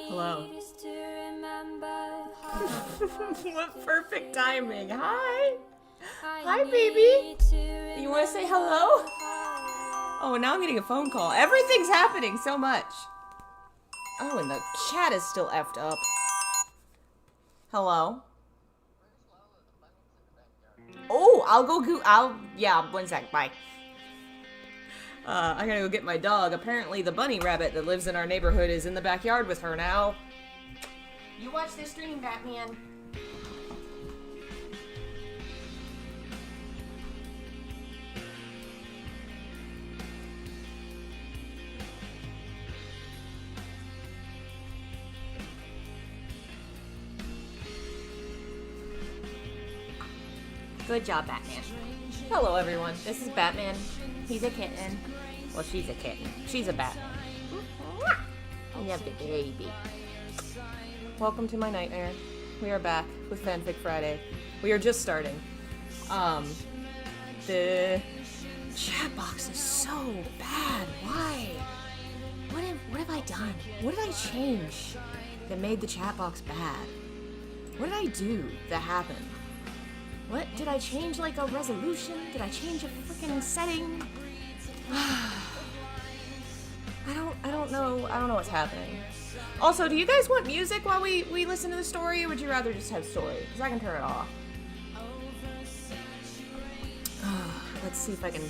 Hello. What perfect timing. Hi. Hi, baby. You want to say hello? Oh, now I'm getting a phone call. Everything's happening so much. Oh, and the chat is still effed up. Hello. Oh, yeah, 1 sec, bye. I gotta go get my dog. Apparently the bunny rabbit that lives in our neighborhood is in the backyard with her now. You watch this stream, Batman. Good job, Batman. Hello, everyone. This is Batman. He's a kitten. Well, she's a kitten. She's a bat. I love the baby. Welcome to my nightmare. We are back with Fanfic Friday. We are just starting. The chat box is so bad. Why? What have I done? What did I change that made the chat box bad? What did I do that happened? What? Did I change, like, a resolution? Did I change a freaking setting? I don't know. I don't know what's happening. Also, do you guys want music while we listen to the story, or would you rather just have story? Because I can turn it off. Let's see if I can...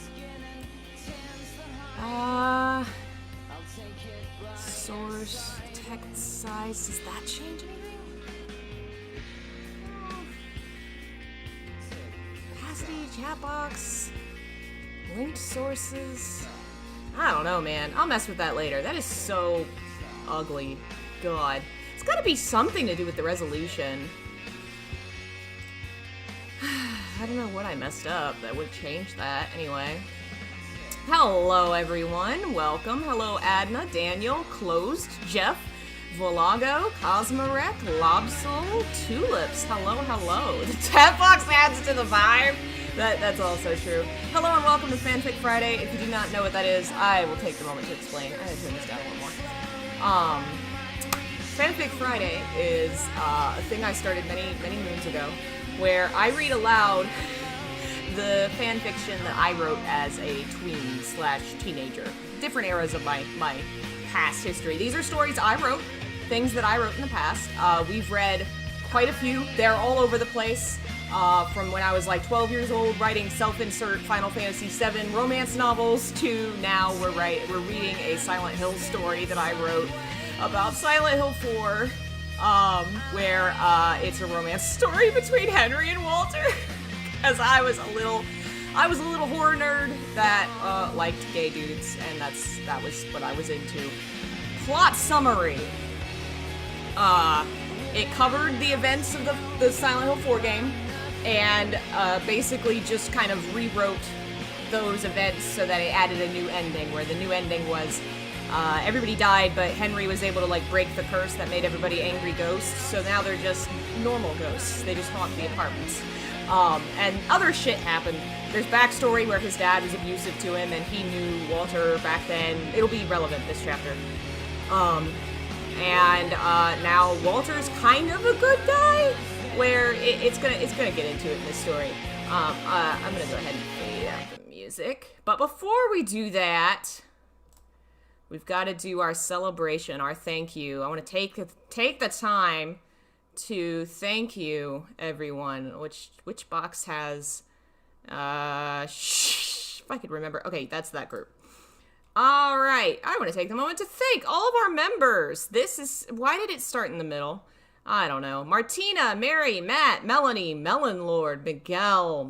Source, text size, does that change anything? Opacity, chat box, linked sources. I don't know, man. I'll mess with that later. That is so ugly. God. It's gotta be something to do with the resolution. I don't know what I messed up that would change that. Anyway. Hello, everyone. Welcome. Hello, Adna, Daniel, Closed, Jeff, Volago, Cosmorek, Lobsol, Tulips. Hello, hello. The chat box adds to the vibe. That's also true. Hello and welcome to Fanfic Friday. If you do not know what that is, I will take the moment to explain. I gotta turn this down a little more. Fanfic Friday is a thing I started many moons ago, where I read aloud the fan fiction that I wrote as a tween/teenager. Different eras of my past history. These are stories I wrote, things that I wrote in the past. We've read quite a few. They're all over the place. From when I was like 12 years old writing self-insert Final Fantasy VII romance novels to now we're reading a Silent Hill story that I wrote about Silent Hill 4, where it's a romance story between Henry and Walter. Because I was a little horror nerd that liked gay dudes, and that was what I was into. Plot summary. It covered the events of the Silent Hill 4 game, and basically just kind of rewrote those events so that it added a new ending, where the new ending was everybody died, but Henry was able to like break the curse that made everybody angry ghosts, so now they're just normal ghosts. They just haunt the apartments. And other shit happened. There's backstory where his dad was abusive to him and he knew Walter back then. It'll be relevant this chapter. And now Walter's kind of a good guy, where it's gonna get into it in this story. I'm gonna go ahead and fade out the music. But before we do that, we've got to do our celebration, our thank you. I want to take the time to thank you, everyone. Which box has, if I could remember. Okay, that's that group. All right, I want to take the moment to thank all of our members. Why did it start in the middle? I don't know. Martina, Mary, Matt, Melanie, Melon Lord, Miguel,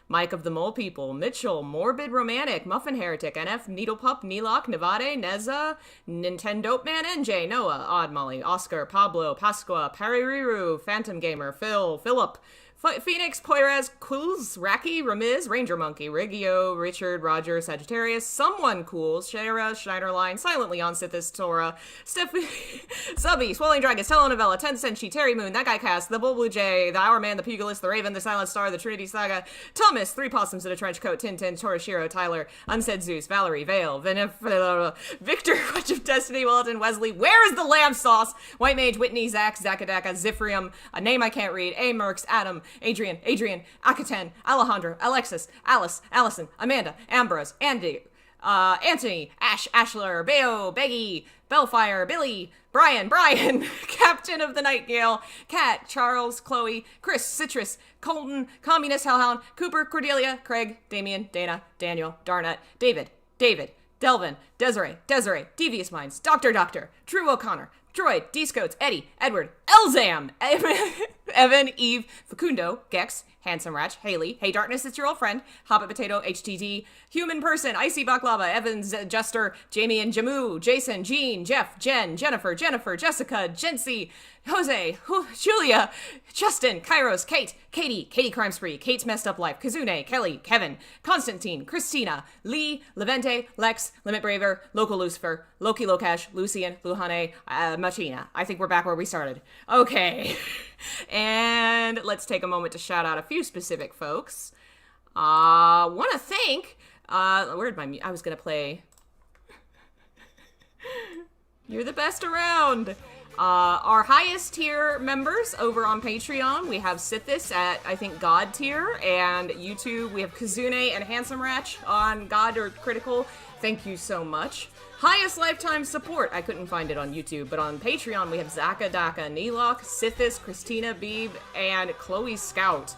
Mike of the Mole People, Mitchell, Morbid Romantic, Muffin Heretic, NF, Needlepup, Neelock, Nevade, Neza, Nintendo Man, NJ, Noah, Odd Molly, Oscar, Pablo, Pasqua, Paririru, Phantom Gamer, Phil, Philip, Phoenix, Poirez, Quills, Raki, Ramiz, Ranger Monkey, Riggio, Richard, Roger, Sagittarius, Someone Cools, Shara, Schneiderline, Silently on Sithis, Tora, Stephanie, Subby, Swelling Dragons, Telenovela, 10 Senshi, Terry Moon, That Guy Cast, The Bull Blue Jay, The Hour Man, The Pugilist, The Raven, The Silent Star, The Trinity Saga, Thomas, Three Possums in a Trench Coat, Tintin, Torashiro, Tyler, Unsaid Zeus, Valerie, Vale, Victor, Witch of Destiny, Wilton, Wesley, Where is the Lamb Sauce? White Mage, Whitney, Zach, Zakadaka, Zifrium, a name I can't read, A. Merks, Adam, Adrian, Akaten, Alejandro, Alexis, Alice, Allison, Amanda, Ambrose, Andy, Anthony, Ash, Ashler, Beo, Beggy, Bellfire, Billy, Brian, Captain of the Nightingale, Kat, Charles, Chloe, Chris, Citrus, Colton, Communist Hellhound, Cooper, Cordelia, Craig, Damien, Dana, Daniel, Darnett, David, Delvin, Desiree, Devious Minds, Doctor, Drew O'Connor, Droid, D-Scotes, Eddie, Edward, Elzam, Evan, Eve, Facundo, Gex, Handsome Ratch, Haley, Hey Darkness, It's Your Old Friend, Hobbit Potato, HTD, Human Person, Icy Baklava, Evans, Juster, Jamie and Jamu, Jason, Jean, Jeff, Jen, Jennifer, Jessica, Jency, Jose, Julia, Justin, Kairos, Katie Crime Spree, Kate's Messed Up Life, Kazune, Kelly, Kevin, Constantine, Christina, Lee, Levente, Lex, Limit Braver, Local Lucifer, Loki Lokash, Lucian, Luhane, Machina. I think we're back where we started. Okay. And let's take a moment to shout out a few specific folks. Want to thank, where'd my, I was going to play You're the Best Around. Our highest tier members over on Patreon, we have Sithis at, I think, God tier, and YouTube, we have Kazune and Handsome Ratch on God or Critical. Thank you so much. Highest lifetime support, I couldn't find it on YouTube, but on Patreon, we have Zaka Daka, Neelok, Sithis, Christina Beeb, and Chloe Scout.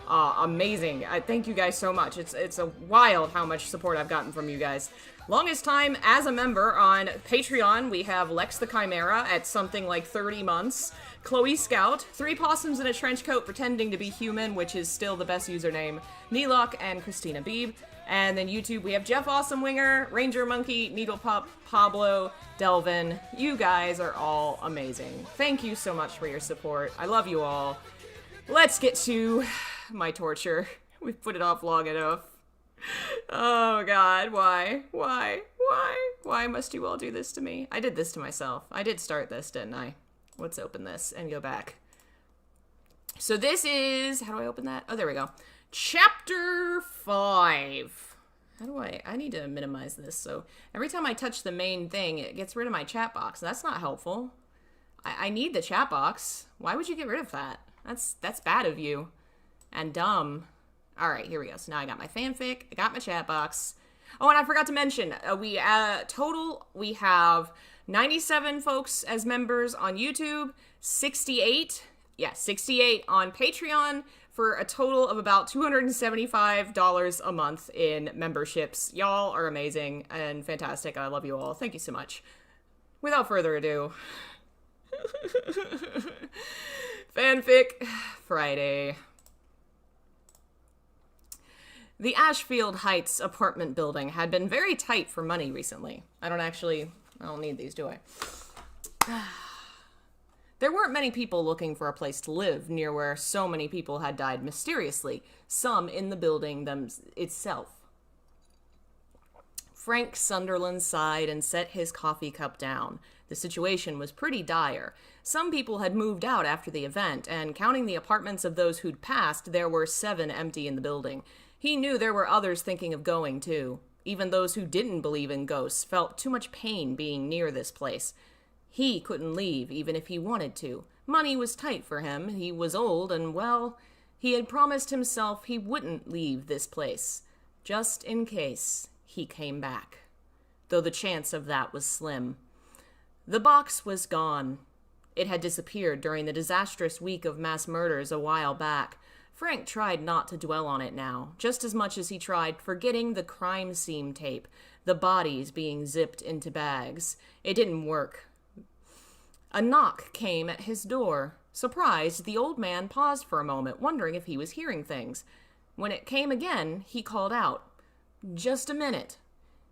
Amazing. Thank you guys so much. It's a wild how much support I've gotten from you guys. Longest time as a member on Patreon, we have Lex the Chimera at something like 30 months. Chloe Scout, Three Possums in a Trench Coat Pretending to be Human, which is still the best username, Neelok, and Christina Beeb. And then YouTube, we have Jeff Awesome Winger, Ranger Monkey, Needle Pup, Pablo, Delvin. You guys are all amazing. Thank you so much for your support. I love you all. Let's get to my torture. We've put it off long enough. Oh God, why? Why must you all do this to me? I did this to myself. I did start this, didn't I? Let's open this and go back. So this is, how do I open that? Oh, there we go. Chapter 5. How do I need to minimize this. So every time I touch the main thing, it gets rid of my chat box. That's not helpful. I need the chat box. Why would you get rid of that? That's bad of you. And dumb. All right, here we go. So now I got my fanfic. I got my chat box. Oh, and I forgot to mention, we have 97 folks as members on YouTube, 68 on Patreon, for a total of about $275 a month in memberships. Y'all are amazing and fantastic. I love you all. Thank you so much. Without further ado, Fanfic Friday. The Ashfield Heights apartment building had been very tight for money recently. I don't need these, do I? There weren't many people looking for a place to live near where so many people had died mysteriously, some in the building itself. Frank Sunderland sighed and set his coffee cup down. The situation was pretty dire. Some people had moved out after the event, and counting the apartments of those who'd passed, there were 7 empty in the building. He knew there were others thinking of going, too. Even those who didn't believe in ghosts felt too much pain being near this place. He couldn't leave, even if he wanted to. Money was tight for him. He was old, and, well, he had promised himself he wouldn't leave this place. Just in case he came back. Though the chance of that was slim. The box was gone. It had disappeared during the disastrous week of mass murders a while back. Frank tried not to dwell on it now, just as much as he tried forgetting the crime scene tape, the bodies being zipped into bags. It didn't work. A knock came at his door. Surprised, the old man paused for a moment, wondering if he was hearing things. When it came again, he called out, "Just a minute."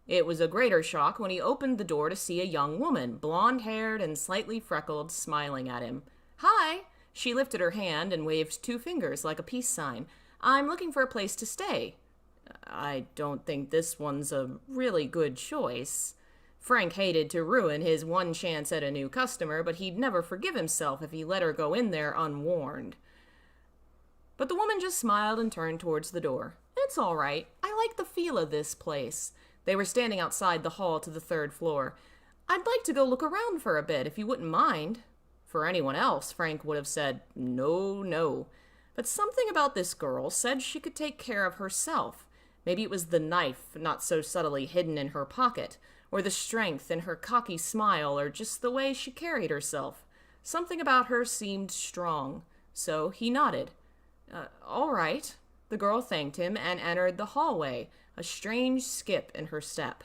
It was a greater shock when he opened the door to see a young woman, blonde-haired and slightly freckled, smiling at him. "Hi," She lifted her hand and waved 2 fingers like a peace sign. "I'm looking for a place to stay." "I don't think this one's a really good choice." Frank hated to ruin his one chance at a new customer, but he'd never forgive himself if he let her go in there unwarned. But the woman just smiled and turned towards the door. "It's all right. I like the feel of this place." They were standing outside the hall to the 3rd floor. "I'd like to go look around for a bit, if you wouldn't mind." For anyone else, Frank would have said, "No, no." But something about this girl said she could take care of herself. Maybe it was the knife not so subtly hidden in her pocket, or the strength in her cocky smile, or just the way she carried herself. Something about her seemed strong. So he nodded. All right." The girl thanked him and entered the hallway, a strange skip in her step.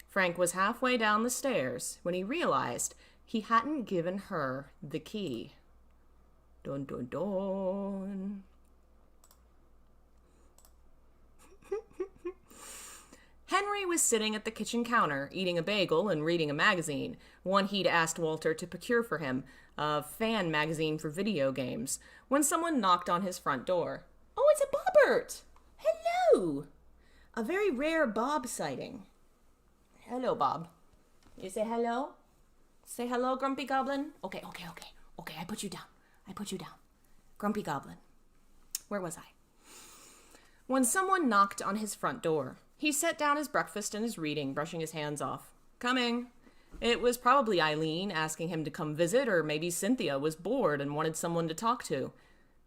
Frank was halfway down the stairs when he realized he hadn't given her the key. Dun dun dun. Henry was sitting at the kitchen counter, eating a bagel and reading a magazine, one he'd asked Walter to procure for him, a fan magazine for video games, when someone knocked on his front door. "Oh, it's a Bobbert!" "Hello!" A very rare Bob sighting. "Hello, Bob." "You say hello? Say hello, Grumpy Goblin." Okay, I put you down. Grumpy Goblin. Where was I? When someone knocked on his front door, he set down his breakfast and his reading, brushing his hands off. "Coming." It was probably Eileen asking him to come visit, or maybe Cynthia was bored and wanted someone to talk to.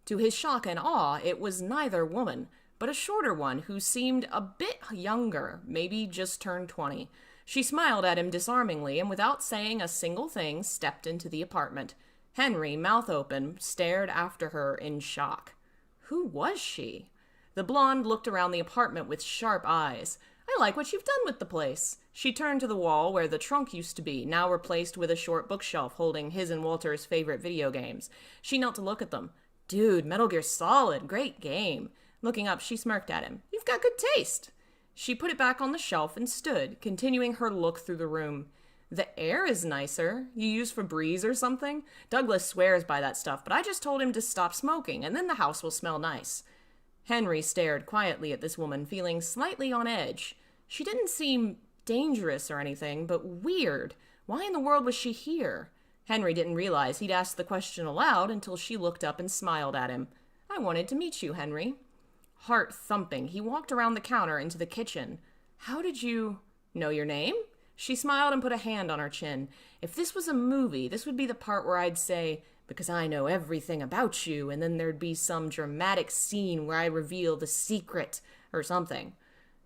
To his shock and awe, it was neither woman, but a shorter one who seemed a bit younger, maybe just turned 20. She smiled at him disarmingly and without saying a single thing, stepped into the apartment. Henry, mouth open, stared after her in shock. Who was she? The blonde looked around the apartment with sharp eyes. "I like what you've done with the place." She turned to the wall where the trunk used to be, now replaced with a short bookshelf holding his and Walter's favorite video games. She knelt to look at them. "Dude, Metal Gear Solid, great game." Looking up, she smirked at him. "You've got good taste." She put it back on the shelf and stood, continuing her look through the room. "The air is nicer. You use Febreze or something? Douglas swears by that stuff, but I just told him to stop smoking, and then the house will smell nice." Henry stared quietly at this woman, feeling slightly on edge. She didn't seem dangerous or anything, but weird. Why in the world was she here? Henry didn't realize he'd asked the question aloud until she looked up and smiled at him. "I wanted to meet you, Henry." Heart thumping, he walked around the counter into the kitchen. "How did you know your name?" She smiled and put a hand on her chin. "If this was a movie, this would be the part where I'd say, 'Because I know everything about you,' and then there'd be some dramatic scene where I reveal the secret or something."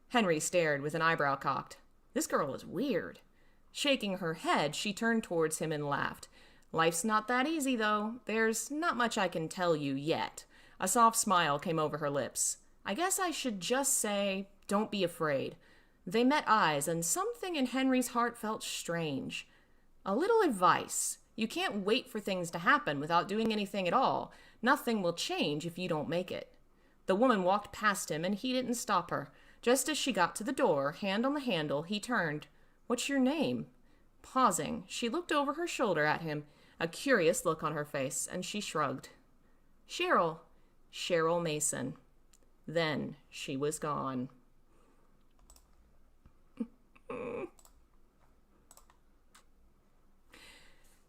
Henry stared with an eyebrow cocked. This girl is weird. Shaking her head, she turned towards him and laughed. "Life's not that easy, though. There's not much I can tell you yet." A soft smile came over her lips. "I guess I should just say, don't be afraid." They met eyes, and something in Henry's heart felt strange. "A little advice. You can't wait for things to happen without doing anything at all. Nothing will change if you don't make it." The woman walked past him, and he didn't stop her. Just as she got to the door, hand on the handle, he turned. "What's your name?" Pausing, she looked over her shoulder at him, a curious look on her face, and she shrugged. "Cheryl. Cheryl Mason." Then she was gone.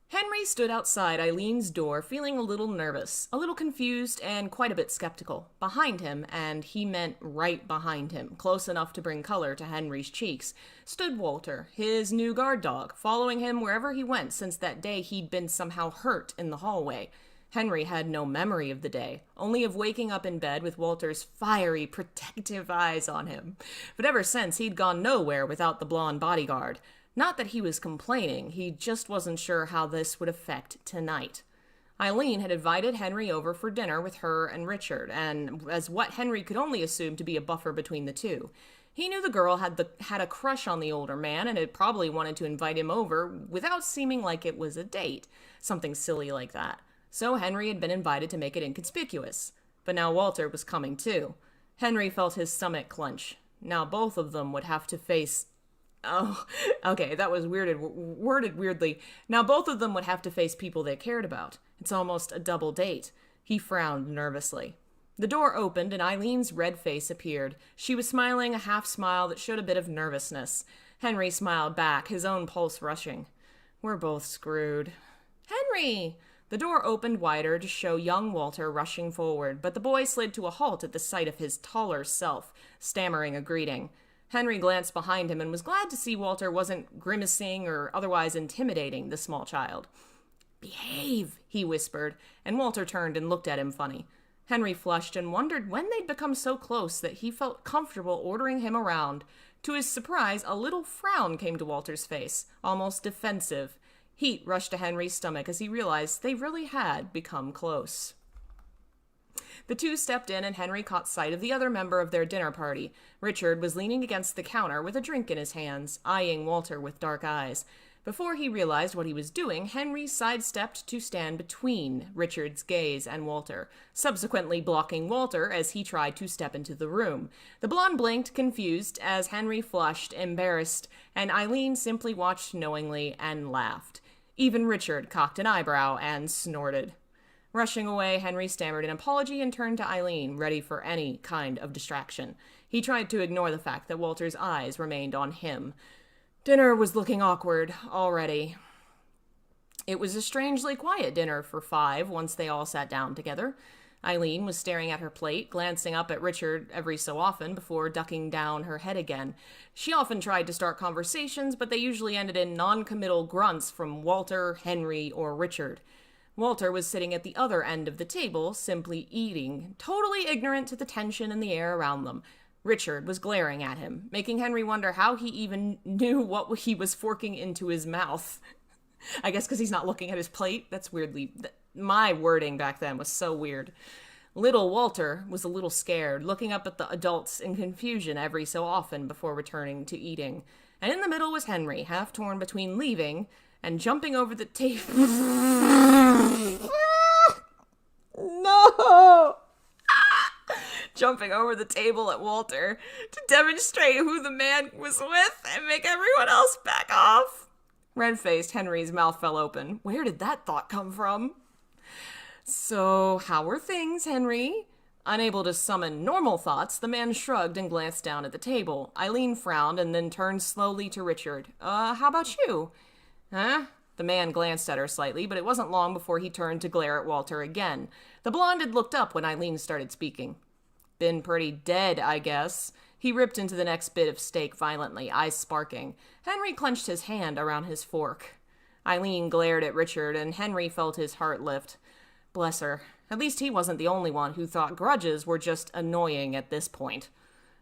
Henry stood outside Eileen's door, feeling a little nervous, a little confused, and quite a bit skeptical. Behind him, and he meant right behind him, close enough to bring color to Henry's cheeks, stood Walter, his new guard dog, following him wherever he went since that day he'd been somehow hurt in the hallway. Henry had no memory of the day, only of waking up in bed with Walter's fiery, protective eyes on him. But ever since, he'd gone nowhere without the blonde bodyguard. Not that he was complaining, he just wasn't sure how this would affect tonight. Eileen had invited Henry over for dinner with her and Richard, and as what Henry could only assume to be a buffer between the two. He knew the girl had a crush on the older man and had probably wanted to invite him over without seeming like it was a date, something silly like that. So Henry had been invited to make it inconspicuous. But now Walter was coming too. Henry felt his stomach clench. Now both of them would have to face... Oh, okay, that was worded weirdly. Now both of them would have to face people they cared about. It's almost a double date. He frowned nervously. The door opened and Eileen's red face appeared. She was smiling, a half smile that showed a bit of nervousness. Henry smiled back, his own pulse rushing. We're both screwed. Henry! The door opened wider to show young Walter rushing forward, but the boy slid to a halt at the sight of his taller self, stammering a greeting. Henry glanced behind him and was glad to see Walter wasn't grimacing or otherwise intimidating the small child. Behave, he whispered, and Walter turned and looked at him funny. Henry flushed and wondered when they'd become so close that he felt comfortable ordering him around. To his surprise, a little frown came to Walter's face, almost defensive. Heat rushed to Henry's stomach as he realized they really had become close. The two stepped in and Henry caught sight of the other member of their dinner party. Richard was leaning against the counter with a drink in his hands, eyeing Walter with dark eyes. Before he realized what he was doing, Henry sidestepped to stand between Richard's gaze and Walter, subsequently blocking Walter as he tried to step into the room. The blonde blinked, confused, as Henry flushed, embarrassed, and Eileen simply watched knowingly and laughed. Even Richard cocked an eyebrow and snorted. Rushing away, Henry stammered an apology and turned to Eileen, ready for any kind of distraction. He tried to ignore the fact that Walter's eyes remained on him. Dinner was looking awkward already. It was a strangely quiet dinner for 5 once they all sat down together. Eileen was staring at her plate, glancing up at Richard every so often before ducking down her head again. She often tried to start conversations, but they usually ended in non-committal grunts from Walter, Henry, or Richard. Walter was sitting at the other end of the table, simply eating, totally ignorant to the tension in the air around them. Richard was glaring at him, making Henry wonder how he even knew what he was forking into his mouth. I guess because he's not looking at his plate. That's weirdly... My wording back then was so weird. Little Walter was a little scared, looking up at the adults in confusion every so often before returning to eating. And in the middle was Henry, half torn between leaving and jumping over the table. No! Jumping over the table at Walter to demonstrate who the man was with and make everyone else back off. Red-faced, Henry's mouth fell open. Where did that thought come from? So, how were things, Henry? Unable to summon normal thoughts, the man shrugged and glanced down at the table. Eileen frowned and then turned slowly to Richard. How about you? Huh? The man glanced at her slightly, but it wasn't long before he turned to glare at Walter again. The blonde had looked up when Eileen started speaking. Been pretty dead, I guess. He ripped into the next bit of steak violently, eyes sparking. Henry clenched his hand around his fork. Eileen glared at Richard, and Henry felt his heart lift. Bless her. At least he wasn't the only one who thought grudges were just annoying at this point.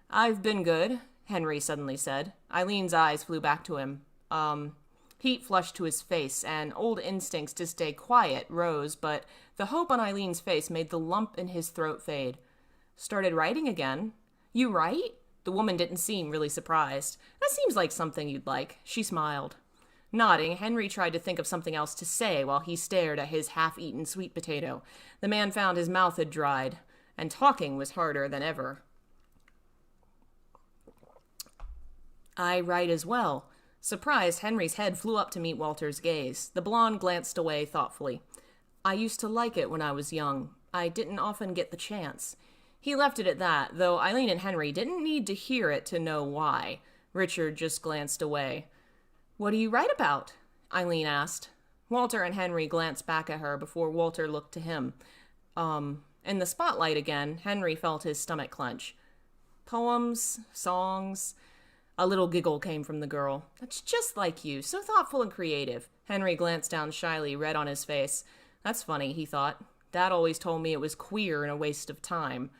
I've been good, Henry suddenly said. Eileen's eyes flew back to him. Heat flushed to his face, and old instincts to stay quiet rose, but the hope on Eileen's face made the lump in his throat fade. Started writing again. You write? The woman didn't seem really surprised. That seems like something you'd like. She smiled. Nodding, Henry tried to think of something else to say while he stared at his half-eaten sweet potato. The man found his mouth had dried, and talking was harder than ever. I write as well. Surprised, Henry's head flew up to meet Walter's gaze. The blonde glanced away thoughtfully. I used to like it when I was young. I didn't often get the chance. He left it at that, though Eileen and Henry didn't need to hear it to know why. Richard just glanced away. What do you write about? Eileen asked. Walter and Henry glanced back at her before Walter looked to him. In the spotlight again, Henry felt his stomach clench. Poems, songs. A little giggle came from the girl. That's just like you, so thoughtful and creative. Henry glanced down shyly, red on his face. That's funny, he thought. Dad always told me it was queer and a waste of time.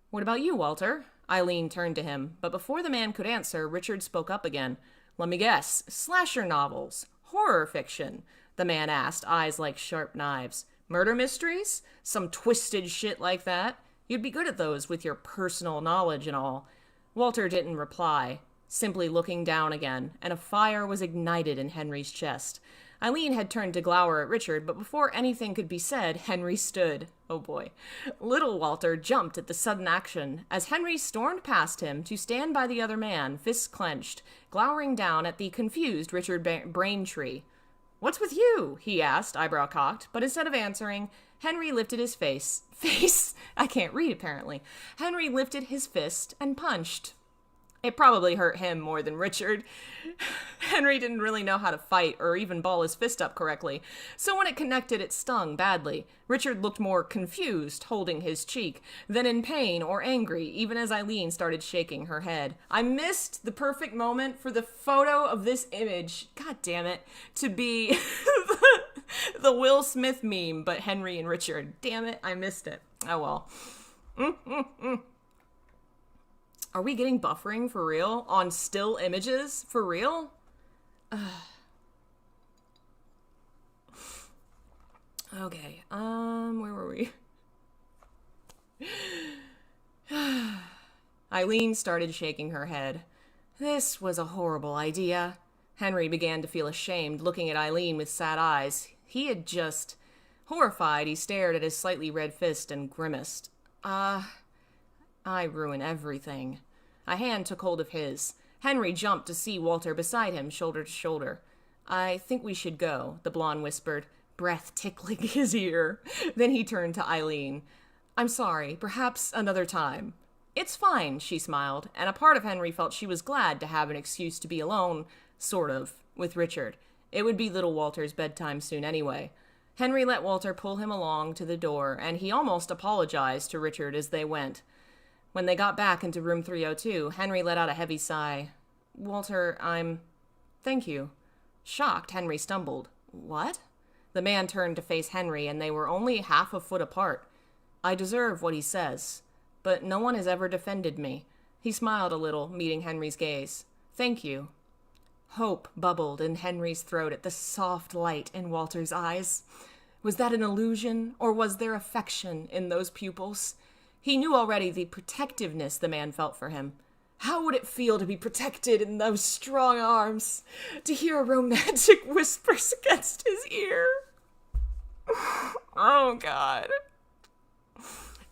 What about you, Walter? Eileen turned to him, but before the man could answer, Richard spoke up again. Let me guess, slasher novels, horror fiction, the man asked, eyes like sharp knives. Murder mysteries? Some twisted shit like that? You'd be good at those with your personal knowledge and all. Walter didn't reply, simply looking down again, and a fire was ignited in Henry's chest. Eileen had turned to glower at Richard, but before anything could be said, Henry stood. Oh boy. Little Walter jumped at the sudden action as Henry stormed past him to stand by the other man, fists clenched, glowering down at the confused Richard Braintree. "What's with you?" he asked, eyebrow cocked, but instead of answering, Henry lifted his face. I can't read, apparently. Henry lifted his fist and punched. It probably hurt him more than Richard. Henry didn't really know how to fight or even ball his fist up correctly, so when it connected, it stung badly. Richard looked more confused, holding his cheek, than in pain or angry, even as Eileen started shaking her head. I missed the perfect moment for the photo of this image, god damn it, to be the Will Smith meme, but Henry and Richard. Damn it, I missed it. Oh well. Are we getting buffering for real? On still images? For real? Okay, where were we? Eileen started shaking her head. This was a horrible idea. Henry began to feel ashamed, looking at Eileen with sad eyes. He had just... Horrified, he stared at his slightly red fist and grimaced. I ruin everything. A hand took hold of his. Henry jumped to see Walter beside him, shoulder to shoulder. I think we should go, the blonde whispered, breath tickling his ear. Then he turned to Eileen. I'm sorry, perhaps another time. It's fine, she smiled, and a part of Henry felt she was glad to have an excuse to be alone, sort of, with Richard. It would be little Walter's bedtime soon anyway. Henry let Walter pull him along to the door, and he almost apologized to Richard as they went. When they got back into room 302, Henry let out a heavy sigh. Walter, Thank you. Shocked, Henry stumbled. What? The man turned to face Henry, and they were only half a foot apart. I deserve what he says, but no one has ever defended me. He smiled a little, meeting Henry's gaze. Thank you. Hope bubbled in Henry's throat at the soft light in Walter's eyes. Was that an illusion, or was there affection in those pupils? He knew already the protectiveness the man felt for him. How would it feel to be protected in those strong arms? To hear romantic whispers against his ear? Oh, God.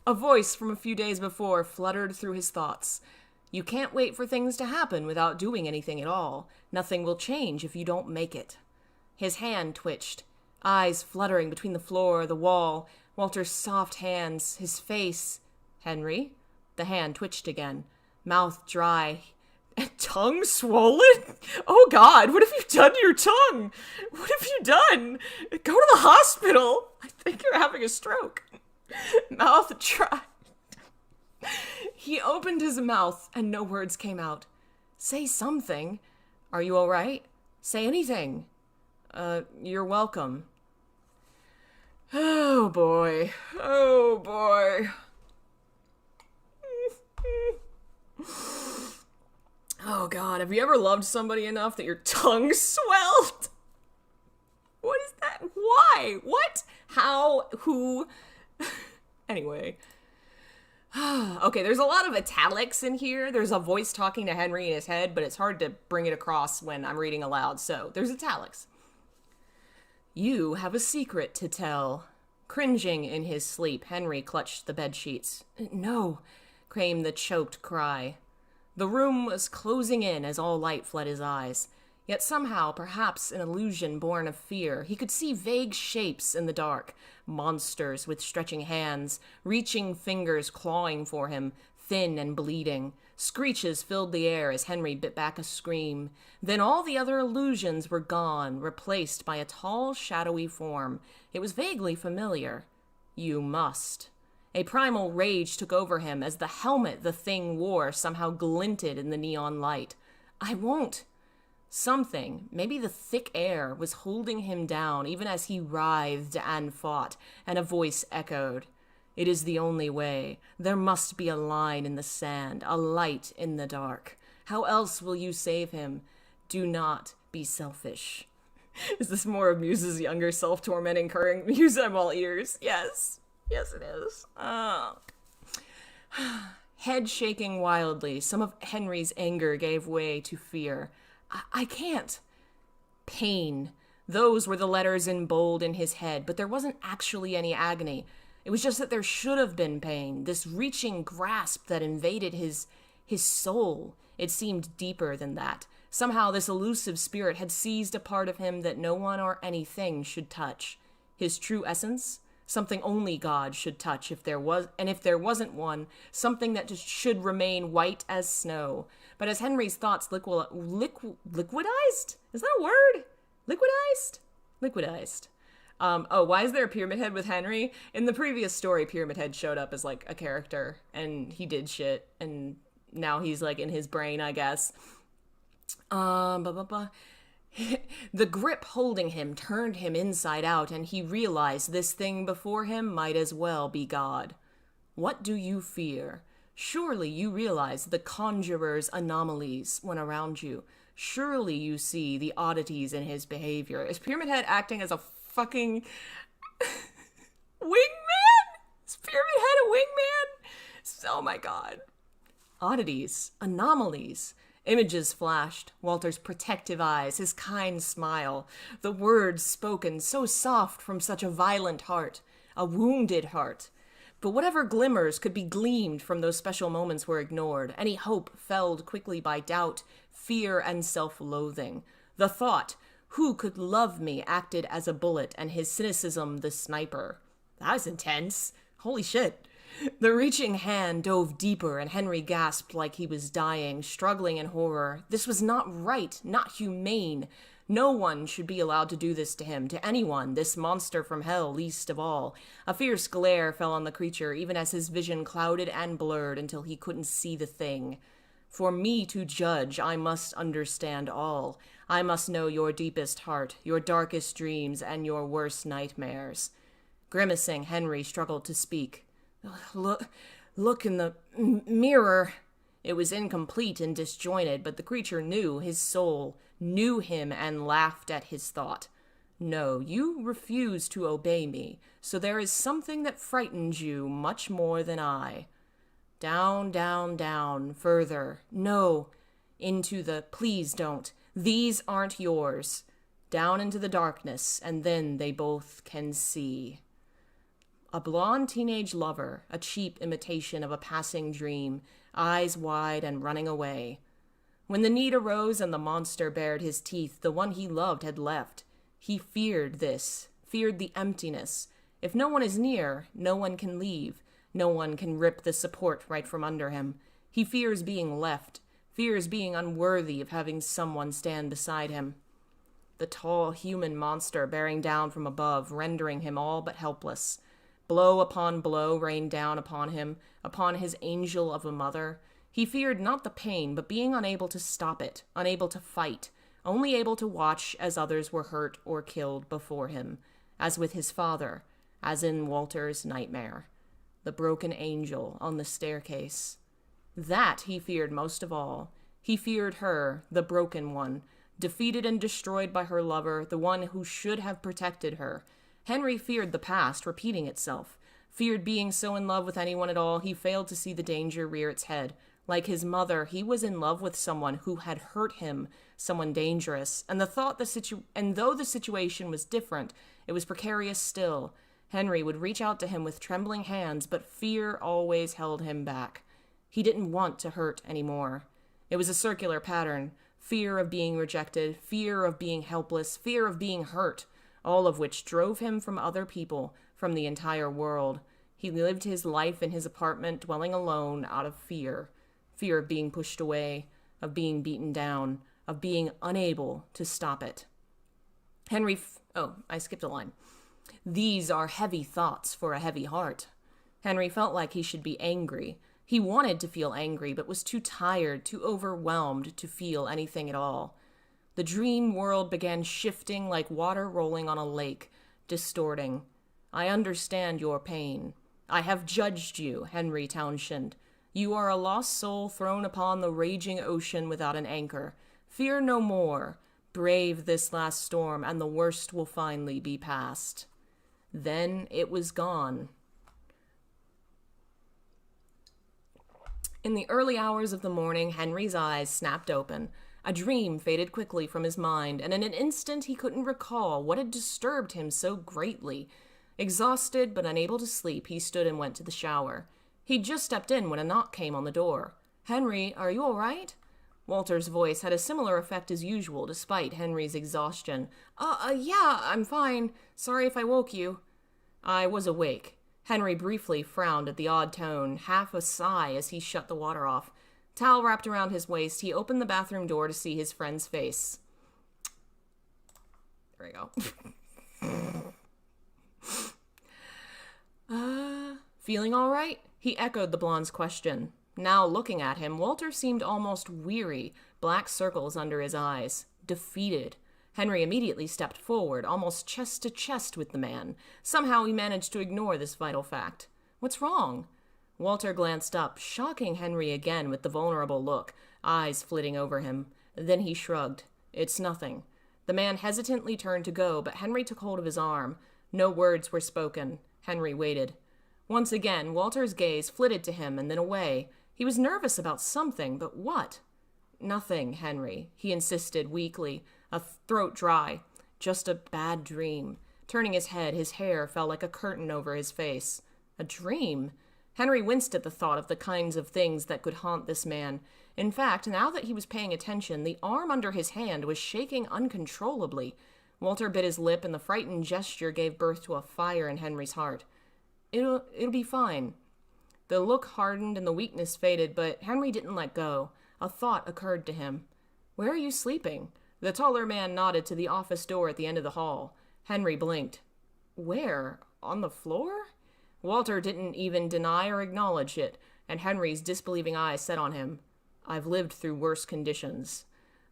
A voice from a few days before fluttered through his thoughts. You can't wait for things to happen without doing anything at all. Nothing will change if you don't make it. His hand twitched, eyes fluttering between the floor, the wall, Walter's soft hands, his face. Henry? The hand twitched again, mouth dry, and tongue swollen? Oh, God, what have you done to your tongue? What have you done? Go to the hospital. I think you're having a stroke. Mouth dry. He opened his mouth, and no words came out. Say something. Are you all right? Say anything. You're welcome. Oh, boy. Oh, boy. Oh, God, have you ever loved somebody enough that your tongue swelled? What is that? Why? What? How? Who? Anyway. Okay, there's a lot of italics in here. There's a voice talking to Henry in his head, but it's hard to bring it across when I'm reading aloud, so there's italics. You have a secret to tell. Cringing in his sleep, Henry clutched the bedsheets. No, came the choked cry. The room was closing in as all light fled his eyes. Yet somehow, perhaps an illusion born of fear, he could see vague shapes in the dark, monsters with stretching hands, reaching fingers clawing for him, thin and bleeding. Screeches filled the air as Henry bit back a scream. Then all the other illusions were gone, replaced by a tall, shadowy form. It was vaguely familiar. You must. A primal rage took over him as the helmet the thing wore somehow glinted in the neon light. I won't. Something, maybe the thick air, was holding him down even as he writhed and fought, and a voice echoed. It is the only way. There must be a line in the sand, a light in the dark. How else will you save him? Do not be selfish. Is this more of Muse's younger self tormenting her? Muse, I'm all ears. Yes. Yes, it is. Head shaking wildly, some of Henry's anger gave way to fear. I can't. Pain. Those were the letters in bold in his head, but there wasn't actually any agony. It was just that there should have been pain, this reaching grasp that invaded his soul. It seemed deeper than that, Somehow this elusive spirit had seized a part of him that no one or anything should touch. His true essence, something only God should touch if there was, and if there wasn't one, something that just should remain white as snow. But as Henry's thoughts liquidized? Is that a word? Liquidized? Liquidized. Why is there a Pyramid Head with Henry? In the previous story, Pyramid Head showed up as, like, a character, and he did shit, and now he's, like, in his brain, I guess. The grip holding him turned him inside out, and he realized this thing before him might as well be God. What do you fear? Surely you realize the conjurer's anomalies when around you. Surely you see the oddities in his behavior. Is Pyramid Head acting as a fucking wingman? Is Pyramid Head a wingman? Oh my god. Oddities, anomalies. Images flashed, Walter's protective eyes, his kind smile, the words spoken so soft from such a violent heart, a wounded heart. But whatever glimmers could be gleamed from those special moments were ignored, any hope felled quickly by doubt, fear, and self-loathing. The thought, who could love me, acted as a bullet, and his cynicism the sniper. That was intense. Holy shit. The reaching hand dove deeper, and Henry gasped like he was dying, struggling in horror. This was not right, not humane. No one should be allowed to do this to him, to anyone, this monster from hell least of all. A fierce glare fell on the creature, even as his vision clouded and blurred until he couldn't see the thing. For me to judge, I must understand all. I must know your deepest heart, your darkest dreams, and your worst nightmares. Grimacing, Henry struggled to speak. Look in the mirror. It was incomplete and disjointed, but the creature knew his soul, knew him, and laughed at his thought. No, you refuse to obey me, so there is something that frightens you much more than I. Down, down, down, further. No, into the please don't. These aren't yours. Down into the darkness, and then they both can see. A blonde teenage lover, a cheap imitation of a passing dream, eyes wide and running away. When the need arose and the monster bared his teeth, the one he loved had left. He feared this, feared the emptiness. If no one is near, no one can leave. No one can rip the support right from under him. He fears being left, fears being unworthy of having someone stand beside him. The tall human monster bearing down from above, rendering him all but helpless. Blow upon blow rained down upon him, upon his angel of a mother. He feared not the pain, but being unable to stop it, unable to fight, only able to watch as others were hurt or killed before him, as with his father, as in Walter's nightmare. The broken angel on the staircase. That he feared most of all. He feared her, the broken one, defeated and destroyed by her lover, the one who should have protected her. Henry feared the past repeating itself, feared being so in love with anyone at all he failed to see the danger rear its head. Like his mother, he was in love with someone who had hurt him, someone dangerous, and though the situation was different, it was precarious still. Henry would reach out to him with trembling hands, but fear always held him back. He didn't want to hurt anymore. It was a circular pattern. Fear of being rejected, fear of being helpless, fear of being hurt, all of which drove him from other people, from the entire world. He lived his life in his apartment, dwelling alone out of fear. Fear of being pushed away, of being beaten down, of being unable to stop it. I skipped a line. These are heavy thoughts for a heavy heart. Henry felt like he should be angry. He wanted to feel angry, but was too tired, too overwhelmed to feel anything at all. The dream world began shifting like water rolling on a lake, distorting. I understand your pain. I have judged you, Henry Townshend. You are a lost soul thrown upon the raging ocean without an anchor. Fear no more. Brave this last storm, and the worst will finally be past. Then it was gone. In the early hours of the morning, Henry's eyes snapped open. A dream faded quickly from his mind, and in an instant he couldn't recall what had disturbed him so greatly. Exhausted but unable to sleep, he stood and went to the shower. He'd just stepped in when a knock came on the door. "Henry, are you all right?" Walter's voice had a similar effect as usual, despite Henry's exhaustion. Yeah, I'm fine. Sorry if I woke you." I was awake. Henry briefly frowned at the odd tone, half a sigh as he shut the water off. Towel wrapped around his waist, he opened the bathroom door to see his friend's face. There we go. Feeling all right? He echoed the blonde's question. Now, looking at him, Walter seemed almost weary, black circles under his eyes. Defeated. Henry immediately stepped forward, almost chest to chest with the man. Somehow he managed to ignore this vital fact. "What's wrong?" Walter glanced up, shocking Henry again with the vulnerable look, eyes flitting over him. Then he shrugged. "It's nothing." The man hesitantly turned to go, but Henry took hold of his arm. No words were spoken. Henry waited. Once again, Walter's gaze flitted to him and then away. He was nervous about something, but what? "Nothing, Henry," he insisted weakly, a throat dry. "Just a bad dream." Turning his head, his hair fell like a curtain over his face. A dream? Henry winced at the thought of the kinds of things that could haunt this man. In fact, now that he was paying attention, the arm under his hand was shaking uncontrollably. Walter bit his lip, and the frightened gesture gave birth to a fire in Henry's heart. It'll be fine." The look hardened and the weakness faded, but Henry didn't let go. A thought occurred to him. "Where are you sleeping?" The taller man nodded to the office door at the end of the hall. Henry blinked. "Where? On the floor?" Walter didn't even deny or acknowledge it, and Henry's disbelieving eyes set on him. "I've lived through worse conditions."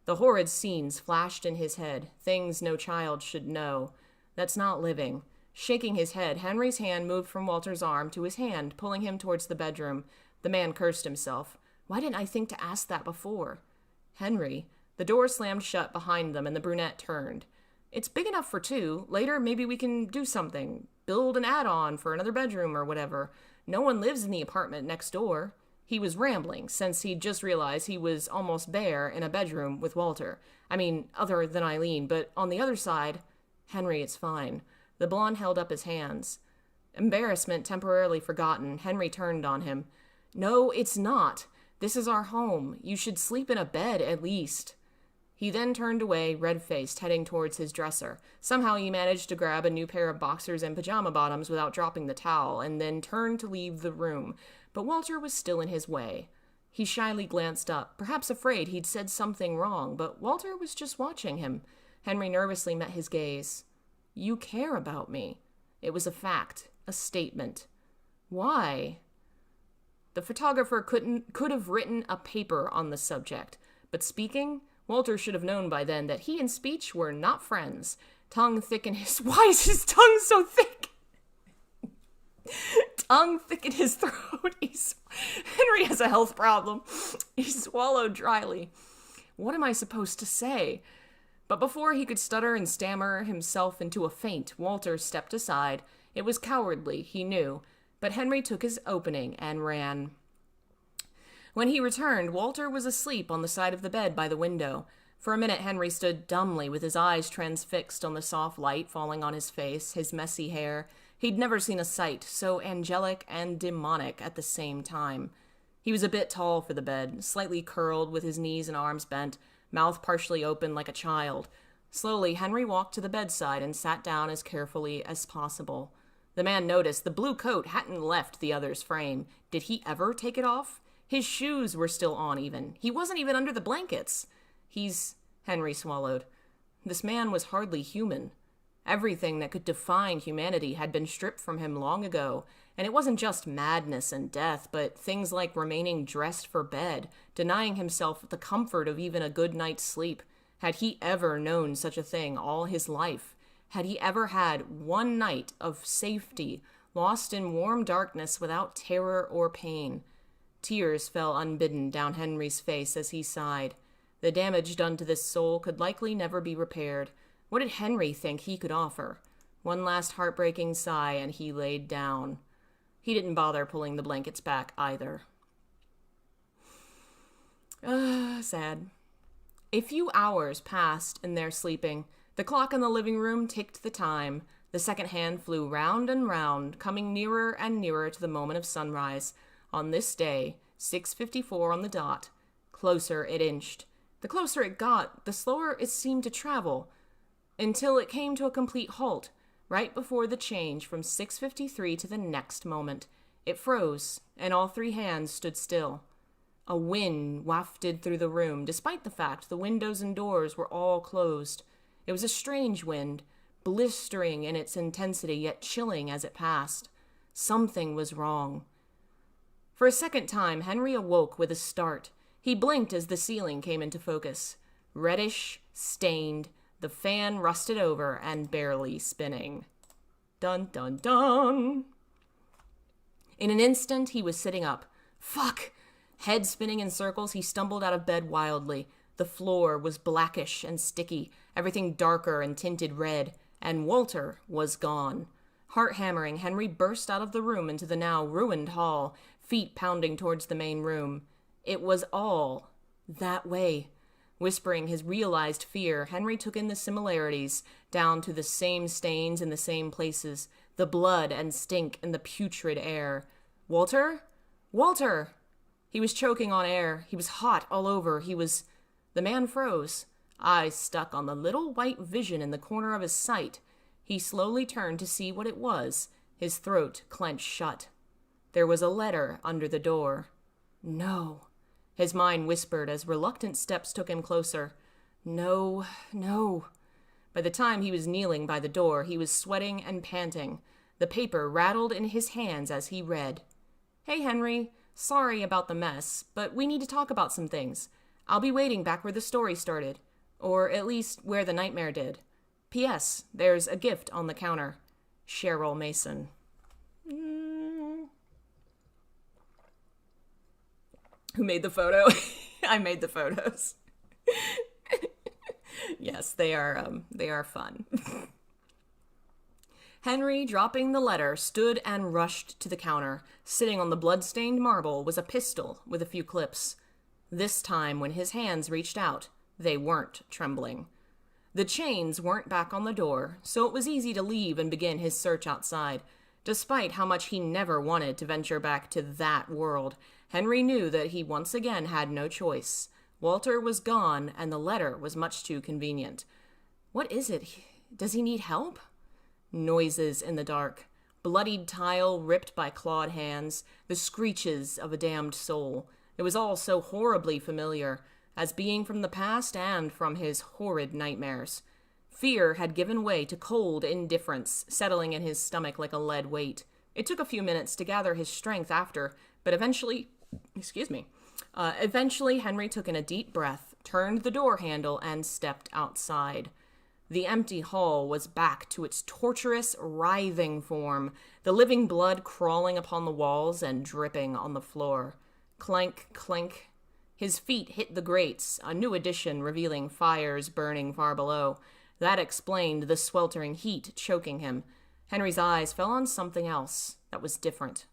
The horrid scenes flashed in his head, things no child should know. That's not living. Shaking his head, Henry's hand moved from Walter's arm to his hand, pulling him towards the bedroom. The man cursed himself. Why didn't I think to ask that before? "Henry." The door slammed shut behind them, and the brunette turned. "It's big enough for two. Later, maybe we can do something. Build an add-on for another bedroom or whatever. No one lives in the apartment next door." He was rambling, since he'd just realized he was almost bare in a bedroom with Walter. I mean, other than Eileen, but on the other side... "Henry, it's fine." The blonde held up his hands. Embarrassment temporarily forgotten, Henry turned on him. "No, it's not. This is our home. You should sleep in a bed, at least." He then turned away, red-faced, heading towards his dresser. Somehow he managed to grab a new pair of boxers and pajama bottoms without dropping the towel, and then turned to leave the room. But Walter was still in his way. He shyly glanced up, perhaps afraid he'd said something wrong, but Walter was just watching him. Henry nervously met his gaze. "You care about me." It was a fact, a statement. Why? The photographer could have written a paper on the subject, but speaking, Walter should have known by then that he and speech were not friends. Tongue thick in his... Why is his tongue so thick? Tongue thick in his throat. Henry has a health problem. He swallowed dryly. What am I supposed to say? But before he could stutter and stammer himself into a faint, Walter stepped aside. It was cowardly, he knew, but Henry took his opening and ran. When he returned, Walter was asleep on the side of the bed by the window. For a minute, Henry stood dumbly with his eyes transfixed on the soft light falling on his face, his messy hair. He'd never seen a sight so angelic and demonic at the same time. He was a bit tall for the bed, slightly curled with his knees and arms bent, mouth partially open like a child. Slowly, Henry walked to the bedside and sat down as carefully as possible. The man noticed the blue coat hadn't left the other's frame. Did he ever take it off? His shoes were still on even. He wasn't even under the blankets. Henry swallowed. This man was hardly human. Everything that could define humanity had been stripped from him long ago, and it wasn't just madness and death, but things like remaining dressed for bed, denying himself the comfort of even a good night's sleep. Had he ever known such a thing all his life? Had he ever had one night of safety, lost in warm darkness without terror or pain? Tears fell unbidden down Henry's face as he sighed. The damage done to this soul could likely never be repaired. What did Henry think he could offer? One last heartbreaking sigh, and he laid down. He didn't bother pulling the blankets back either. Sad. A few hours passed in their sleeping. The clock in the living room ticked the time. The second hand flew round and round, coming nearer and nearer to the moment of sunrise. On this day, 6:54 on the dot, Closer it inched. The closer it got, the slower it seemed to travel, until it came to a complete halt, right before the change from 6:53 to the next moment. It froze, and all three hands stood still. A wind wafted through the room, despite the fact the windows and doors were all closed. It was a strange wind, blistering in its intensity, yet chilling as it passed. Something was wrong. For a second time, Henry awoke with a start. He blinked as the ceiling came into focus. Reddish, stained, the fan rusted over and barely spinning. Dun dun dun! In an instant, he was sitting up. Fuck! Head spinning in circles, he stumbled out of bed wildly. The floor was blackish and sticky, everything darker and tinted red, and Walter was gone. Heart hammering, Henry burst out of the room into the now ruined hall, feet pounding towards the main room. It was all that way. Whispering his realized fear, Henry took in the similarities, down to the same stains in the same places, the blood and stink in the putrid air. Walter? Walter! He was choking on air. He was hot all over. The man froze, eyes stuck on the little white vision in the corner of his sight. He slowly turned to see what it was, his throat clenched shut. There was a letter under the door. No, his mind whispered as reluctant steps took him closer. No, no. By the time he was kneeling by the door, he was sweating and panting. The paper rattled in his hands as he read. Hey, Henry. Sorry about the mess, but we need to talk about some things. I'll be waiting back where the story started. Or at least where the nightmare did. P.S. There's a gift on the counter. Cheryl Mason. Who made the photo? I made the photos. Yes, they are fun. Henry, dropping the letter, stood and rushed to the counter. Sitting on the blood-stained marble was a pistol with a few clips. This time, when his hands reached out, they weren't trembling. The chains weren't back on the door, so it was easy to leave and begin his search outside. Despite how much he never wanted to venture back to that world, Henry knew that he once again had no choice. Walter was gone, and the letter was much too convenient. What is it? Does he need help? Noises in the dark. Bloodied tile ripped by clawed hands. The screeches of a damned soul. It was all so horribly familiar, as being from the past and from his horrid nightmares. Fear had given way to cold indifference, settling in his stomach like a lead weight. It took a few minutes to gather his strength after, but eventually Henry took in a deep breath, turned the door handle, and stepped outside. The empty hall was back to its torturous, writhing form, the living blood crawling upon the walls and dripping on the floor. Clank, clink. His feet hit the grates, a new addition revealing fires burning far below. That explained the sweltering heat choking him. Henry's eyes fell on something else that was different.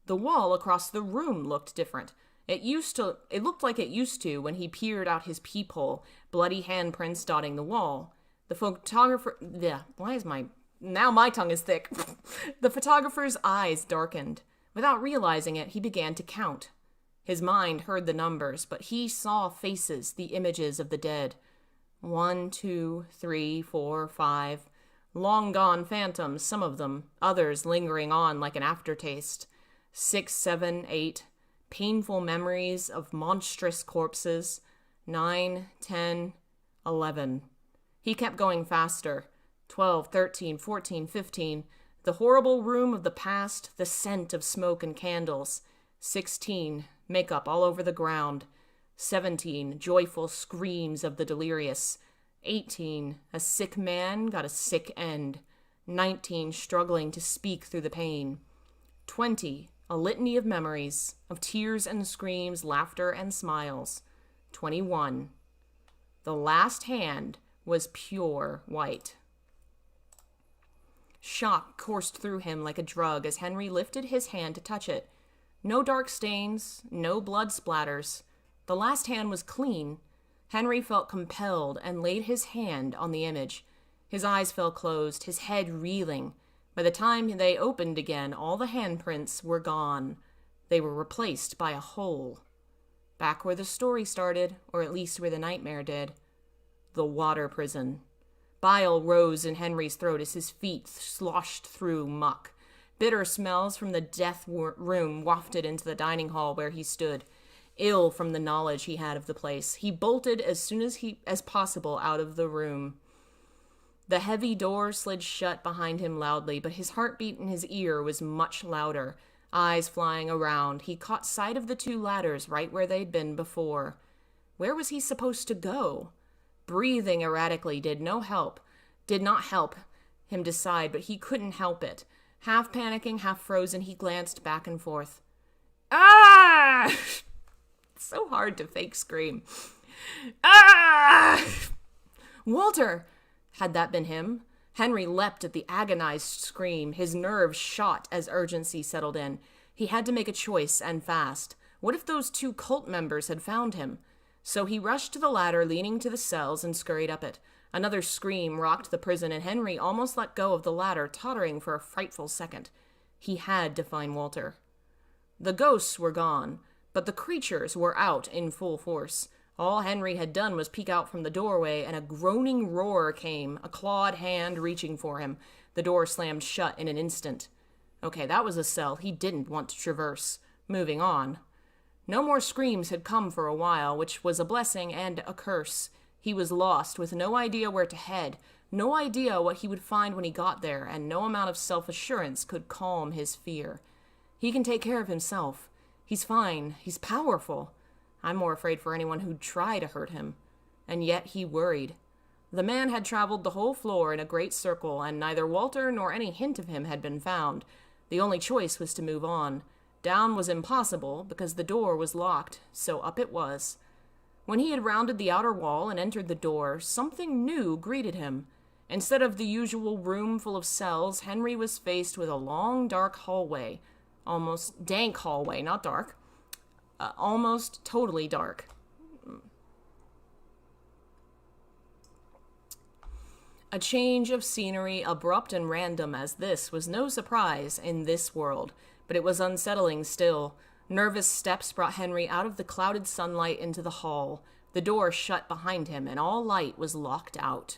The wall across the room looked different. It looked like it used to when he peered out his peephole, bloody handprints dotting the wall. The photographer... Now my tongue is thick. The photographer's eyes darkened. Without realizing it, he began to count. His mind heard the numbers, but he saw faces, the images of the dead. 1, 2, 3, 4, 5. Long gone phantoms, some of them, others lingering on like an aftertaste. 6, 7, 8. Painful memories of monstrous corpses. 9, 10, 11. He kept going faster. 12, 13, 14, 15. The horrible room of the past, the scent of smoke and candles. 16, makeup all over the ground. 17, joyful screams of the delirious. 18, a sick man got a sick end. 19, struggling to speak through the pain. 20, a litany of memories, of tears and screams, laughter and smiles. 21, the last hand was pure white. Shock coursed through him like a drug as Henry lifted his hand to touch it. No dark stains, no blood splatters. The last hand was clean. Henry felt compelled and laid his hand on the image. His eyes fell closed, his head reeling. By the time they opened again, all the handprints were gone. They were replaced by a hole. Back where the story started, or at least where the nightmare did. The water prison. Bile rose in Henry's throat as his feet sloshed through muck. Bitter smells from the death room wafted into the dining hall where he stood. Ill from the knowledge he had of the place, he bolted as soon as possible out of the room. The heavy door slid shut behind him loudly, but his heartbeat in his ear was much louder. Eyes flying around, he caught sight of the two ladders right where they'd been before. Where was he supposed to go? Breathing erratically did not help him decide, but he couldn't help it. Half panicking, half frozen, he glanced back and forth. Ah! It's so hard to fake scream. Ah! Walter! Had that been him? Henry leapt at the agonized scream. His nerves shot as urgency settled in. He had to make a choice, and fast. What if those two cult members had found him? So he rushed to the ladder leaning to the cells and scurried up it. Another scream rocked the prison, and Henry almost let go of the ladder, tottering for a frightful second. He had to find Walter. The ghosts were gone, but the creatures were out in full force. All Henry had done was peek out from the doorway, and a groaning roar came, a clawed hand reaching for him. The door slammed shut in an instant. Okay, that was a cell he didn't want to traverse. Moving on. No more screams had come for a while, which was a blessing and a curse. He was lost, with no idea where to head, no idea what he would find when he got there, and no amount of self-assurance could calm his fear. He can take care of himself. He's fine. He's powerful. I'm more afraid for anyone who'd try to hurt him. And yet he worried. The man had traveled the whole floor in a great circle, and neither Walter nor any hint of him had been found. The only choice was to move on. Down was impossible, because the door was locked, so up it was. When he had rounded the outer wall and entered the door, something new greeted him. Instead of the usual room full of cells, Henry was faced with a long, dark hallway. Almost dank hallway, not dark. Almost totally dark. A change of scenery, abrupt and random as this, was no surprise in this world, but it was unsettling still. Nervous steps brought Henry out of the clouded sunlight into the hall. The door shut behind him, and all light was locked out.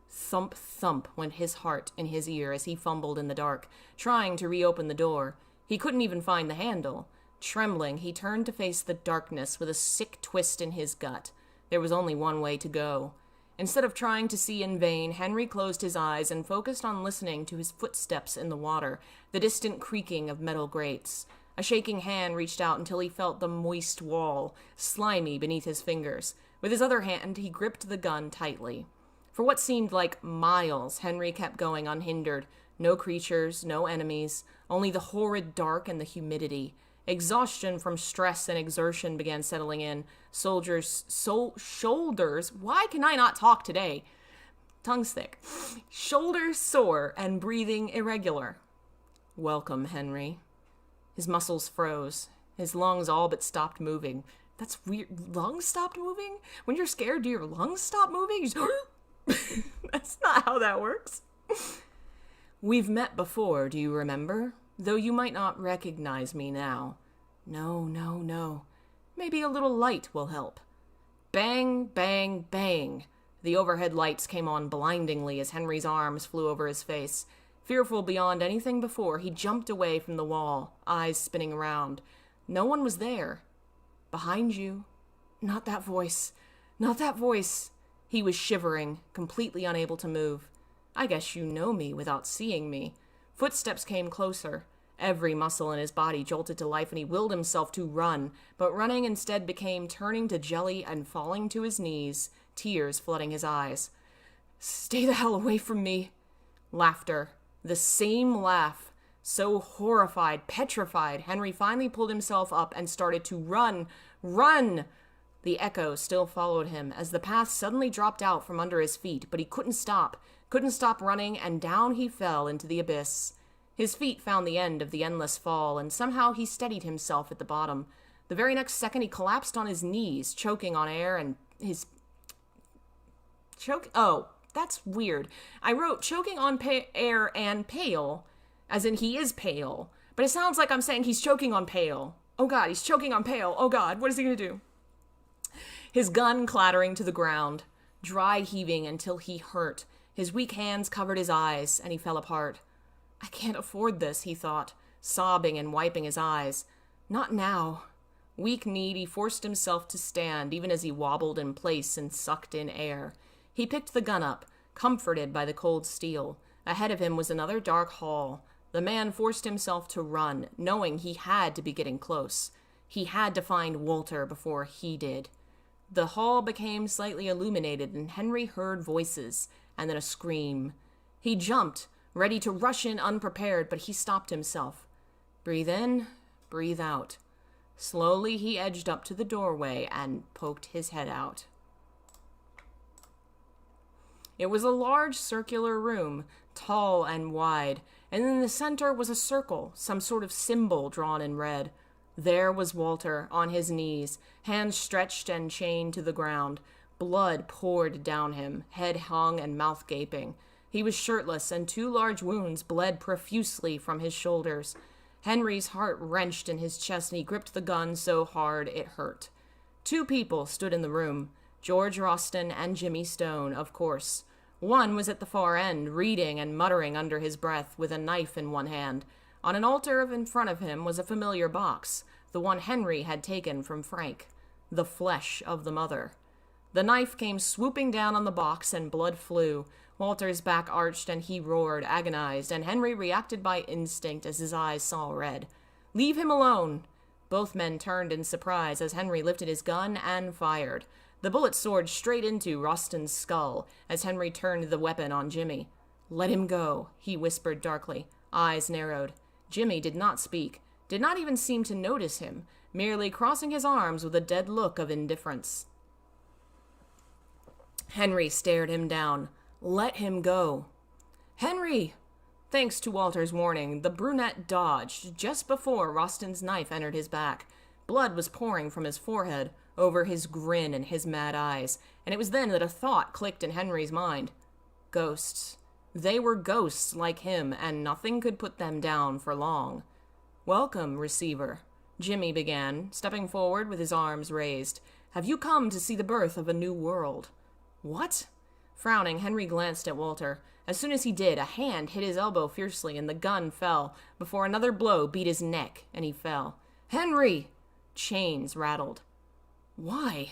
Thump, thump went his heart in his ear as he fumbled in the dark, trying to reopen the door. He couldn't even find the handle. Trembling, he turned to face the darkness with a sick twist in his gut. There was only one way to go. Instead of trying to see in vain, Henry closed his eyes and focused on listening to his footsteps in the water, the distant creaking of metal grates. A shaking hand reached out until he felt the moist wall, slimy beneath his fingers. With his other hand, he gripped the gun tightly. For what seemed like miles, Henry kept going unhindered. No creatures, no enemies, only the horrid dark and the humidity. Exhaustion from stress and exertion began settling in. Shoulders, why can I not talk today? Tongue's thick. Shoulders sore and breathing irregular. Welcome, Henry. His muscles froze. His lungs all but stopped moving. That's weird. Lungs stopped moving? When you're scared, do your lungs stop moving? You just That's not how that works. We've met before, do you remember? Though you might not recognize me now. No. Maybe a little light will help. Bang, bang, bang. The overhead lights came on blindingly as Henry's arms flew over his face. Fearful beyond anything before, he jumped away from the wall, eyes spinning around. No one was there. Behind you. Not that voice. Not that voice. He was shivering, completely unable to move. I guess you know me without seeing me. Footsteps came closer. Every muscle in his body jolted to life, and he willed himself to run, but running instead became turning to jelly and falling to his knees, tears flooding his eyes. Stay the hell away from me. Laughter. The same laugh. So horrified, petrified, Henry finally pulled himself up and started to run. Run! The echo still followed him as the path suddenly dropped out from under his feet, but he couldn't stop running, and down he fell into the abyss. His feet found the end of the endless fall, and somehow he steadied himself at the bottom. The very next second he collapsed on his knees, choking on air, and his... Oh, that's weird. I wrote choking on air and pale, as in he is pale, but it sounds like I'm saying he's choking on pale. Oh god, he's choking on pale. Oh god, what is he gonna do? his gun clattering to the ground, dry heaving until he hurt. His weak hands covered his eyes, and he fell apart. I can't afford this, he thought, sobbing and wiping his eyes. Not now. Weak-kneed, he forced himself to stand, even as he wobbled in place and sucked in air. He picked the gun up, comforted by the cold steel. Ahead of him was another dark hall. The man forced himself to run, knowing he had to be getting close. He had to find Walter before he did. The hall became slightly illuminated, and Henry heard voices, and then a scream. He jumped, ready to rush in unprepared, but he stopped himself. Breathe in, breathe out. Slowly he edged up to the doorway and poked his head out. It was a large circular room, tall and wide, and in the center was a circle, some sort of symbol drawn in red. There was Walter, on his knees, hands stretched and chained to the ground. Blood poured down him, head hung and mouth gaping. He was shirtless, and 2 large wounds bled profusely from his shoulders. Henry's heart wrenched in his chest, and he gripped the gun so hard it hurt. 2 people stood in the room, George Roston and Jimmy Stone, of course. One was at the far end, reading and muttering under his breath, with a knife in one hand. On an altar in front of him was a familiar box, the one Henry had taken from Frank. The flesh of the mother. The knife came swooping down on the box, and blood flew. Walter's back arched, and he roared, agonized, and Henry reacted by instinct as his eyes saw red. Leave him alone! Both men turned in surprise as Henry lifted his gun and fired. The bullet soared straight into Roston's skull as Henry turned the weapon on Jimmy. Let him go, he whispered darkly, eyes narrowed. Jimmy did not speak, did not even seem to notice him, merely crossing his arms with a dead look of indifference. Henry stared him down. Let him go. Henry! Thanks to Walter's warning, the brunette dodged just before Roston's knife entered his back. Blood was pouring from his forehead, over his grin and his mad eyes, and it was then that a thought clicked in Henry's mind. Ghosts. They were ghosts like him, and nothing could put them down for long. Welcome, receiver, Jimmy began, stepping forward with his arms raised. Have you come to see the birth of a new world? What? Frowning, Henry glanced at Walter. As soon as he did, a hand hit his elbow fiercely, and the gun fell, before another blow beat his neck, and he fell. Henry! Chains rattled. Why?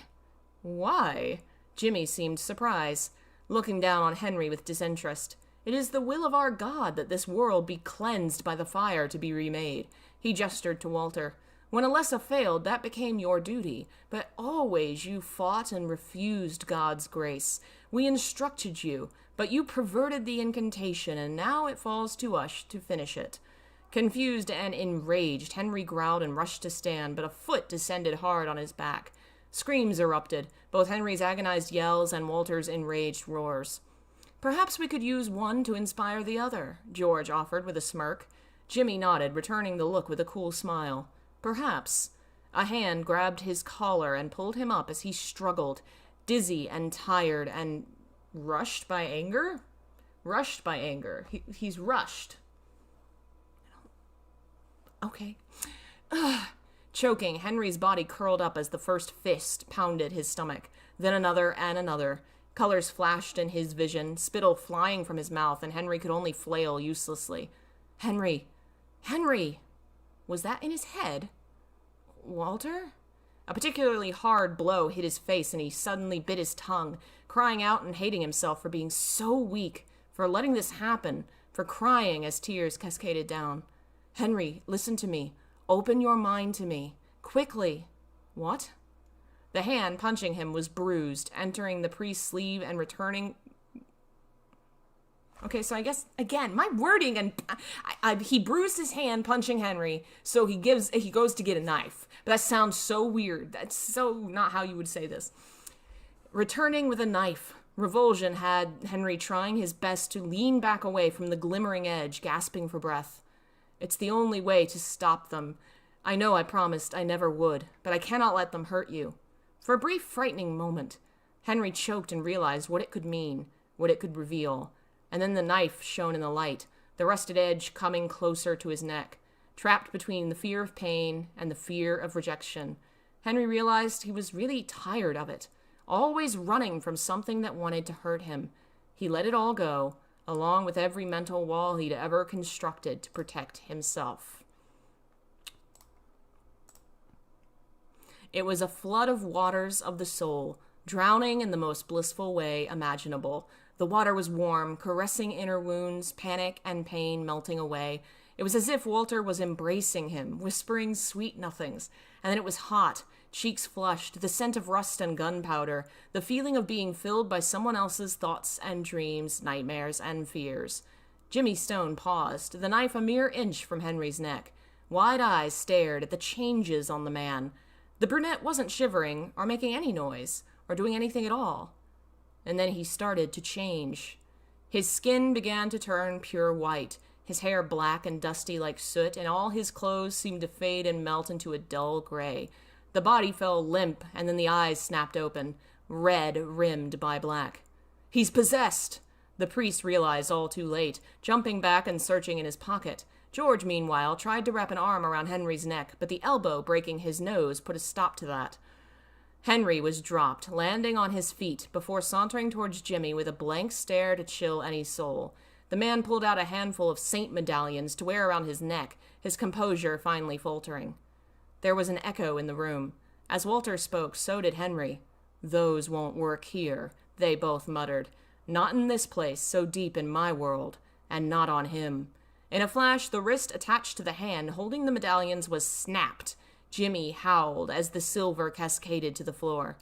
Why? Jimmy seemed surprised, looking down on Henry with disinterest. It is the will of our God that this world be cleansed by the fire to be remade. He gestured to Walter. When Alessa failed, that became your duty, but always you fought and refused God's grace. We instructed you, but you perverted the incantation, and now it falls to us to finish it. Confused and enraged, Henry growled and rushed to stand, but a foot descended hard on his back. Screams erupted, both Henry's agonized yells and Walter's enraged roars. Perhaps we could use one to inspire the other, George offered with a smirk. Jimmy nodded, returning the look with a cool smile. Perhaps. A hand grabbed his collar and pulled him up as he struggled, dizzy and tired and rushed by anger? Rushed by anger. He's rushed. Okay. Choking, Henry's body curled up as the first fist pounded his stomach, then another and another. Colors flashed in his vision, spittle flying from his mouth, and Henry could only flail uselessly. Henry! Henry! Was that in his head? Walter? A particularly hard blow hit his face, and he suddenly bit his tongue, crying out and hating himself for being so weak, for letting this happen, for crying as tears cascaded down. Henry, listen to me. Open your mind to me. Quickly. What? The hand punching him was bruised, entering the priest's sleeve and returning... Okay, so I guess, again, my wording, and he bruised his hand punching Henry, so he goes to get a knife. But that sounds so weird. That's so not how you would say this. Returning with a knife. Revulsion had Henry trying his best to lean back away from the glimmering edge, gasping for breath. It's the only way to stop them. I know I promised I never would, but I cannot let them hurt you. For a brief, frightening moment, Henry choked and realized what it could mean, what it could reveal. And then the knife shone in the light, the rusted edge coming closer to his neck, trapped between the fear of pain and the fear of rejection. Henry realized he was really tired of it, always running from something that wanted to hurt him. He let it all go, along with every mental wall he'd ever constructed to protect himself. It was a flood of waters of the soul, drowning in the most blissful way imaginable. The water was warm, caressing inner wounds, panic and pain melting away. It was as if Walter was embracing him, whispering sweet nothings. And then it was hot, cheeks flushed, the scent of rust and gunpowder, the feeling of being filled by someone else's thoughts and dreams, nightmares and fears. Jimmy Stone paused, the knife a mere inch from Henry's neck. Wide eyes stared at the changes on the man. The brunette wasn't shivering, or making any noise, or doing anything at all. And then he started to change. His skin began to turn pure white, his hair black and dusty like soot, and all his clothes seemed to fade and melt into a dull gray. The body fell limp, and then the eyes snapped open, red rimmed by black. "He's possessed!" The priest realized all too late, jumping back and searching in his pocket. George, meanwhile, tried to wrap an arm around Henry's neck, but the elbow breaking his nose put a stop to that. Henry was dropped, landing on his feet, before sauntering towards Jimmy with a blank stare to chill any soul. The man pulled out a handful of saint medallions to wear around his neck, his composure finally faltering. There was an echo in the room. As Walter spoke, so did Henry. "Those won't work here," they both muttered. "Not in this place, so deep in my world, and not on him." In a flash, the wrist attached to the hand holding the medallions was snapped. Jimmy howled as the silver cascaded to the floor.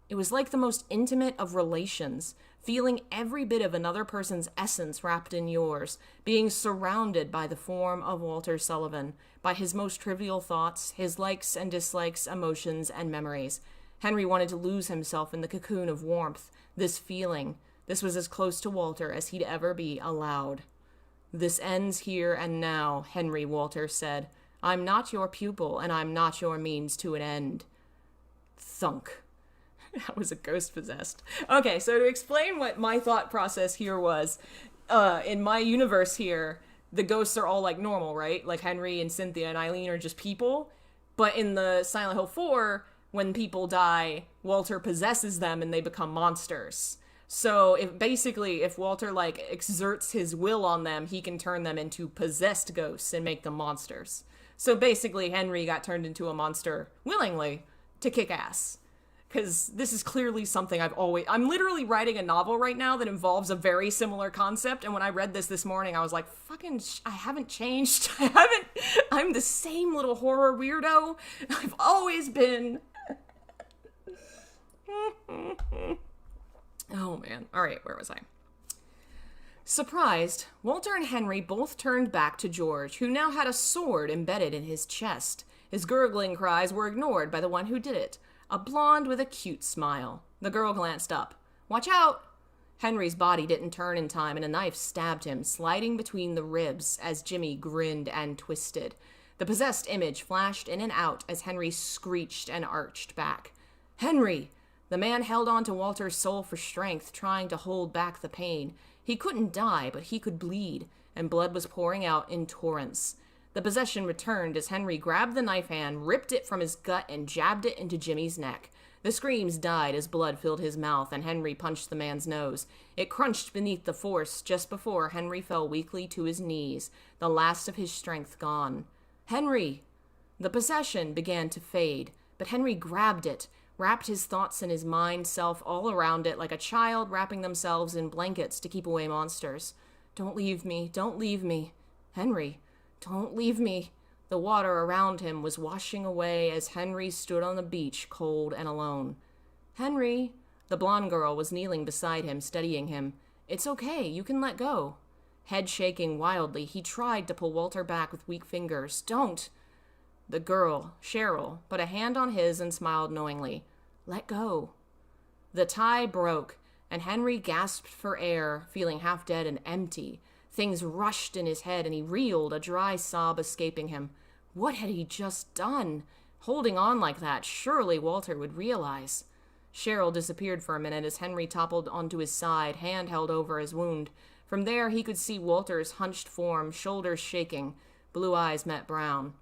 It was like the most intimate of relations, feeling every bit of another person's essence wrapped in yours, being surrounded by the form of Walter Sullivan, by his most trivial thoughts, his likes and dislikes, emotions and memories. Henry wanted to lose himself in the cocoon of warmth, this feeling. This was as close to Walter as he'd ever be allowed. "This ends here and now," Henry Walter said. "I'm not your pupil, and I'm not your means to an end." Thunk. That was a ghost possessed. Okay, so to explain what my thought process here was, in my universe here, the ghosts are all like normal, right? Like Henry and Cynthia and Eileen are just people. But in the Silent Hill 4, when people die, Walter possesses them and they become monsters. So if Walter like exerts his will on them, he can turn them into possessed ghosts and make them monsters. So basically Henry got turned into a monster willingly to kick ass. Because this is clearly something I'm literally writing a novel right now that involves a very similar concept. And when I read this morning, I was like, I haven't changed. I'm the same little horror weirdo I've always been. Oh man. All right, where was I? Surprised, Walter and Henry both turned back to George, who now had a sword embedded in his chest. His gurgling cries were ignored by the one who did it, a blonde with a cute smile. The girl glanced up. "Watch out!" Henry's body didn't turn in time, and a knife stabbed him, sliding between the ribs as Jimmy grinned and twisted. The possessed image flashed in and out as Henry screeched and arched back. "Henry!" The man held on to Walter's soul for strength, trying to hold back the pain. He couldn't die, but he could bleed, and blood was pouring out in torrents. The possession returned as Henry grabbed the knife hand, ripped it from his gut, and jabbed it into Jimmy's neck. The screams died as blood filled his mouth, and Henry punched the man's nose. It crunched beneath the force just before Henry fell weakly to his knees, the last of his strength gone. "Henry!" The possession began to fade, but Henry grabbed it, wrapped his thoughts and his mind self all around it like a child wrapping themselves in blankets to keep away monsters. "Don't leave me, don't leave me. Henry, don't leave me." The water around him was washing away as Henry stood on the beach, cold and alone. "Henry!" The blonde girl was kneeling beside him, steadying him. "It's okay, you can let go." Head shaking wildly, he tried to pull Walter back with weak fingers. "Don't!" The girl, Cheryl, put a hand on his and smiled knowingly. "Let go." The tie broke, and Henry gasped for air, feeling half dead and empty. Things rushed in his head, and he reeled, a dry sob escaping him. What had he just done? Holding on like that, surely Walter would realize. Cheryl disappeared for a minute as Henry toppled onto his side, hand held over his wound. From there, he could see Walter's hunched form, shoulders shaking. Blue eyes met brown.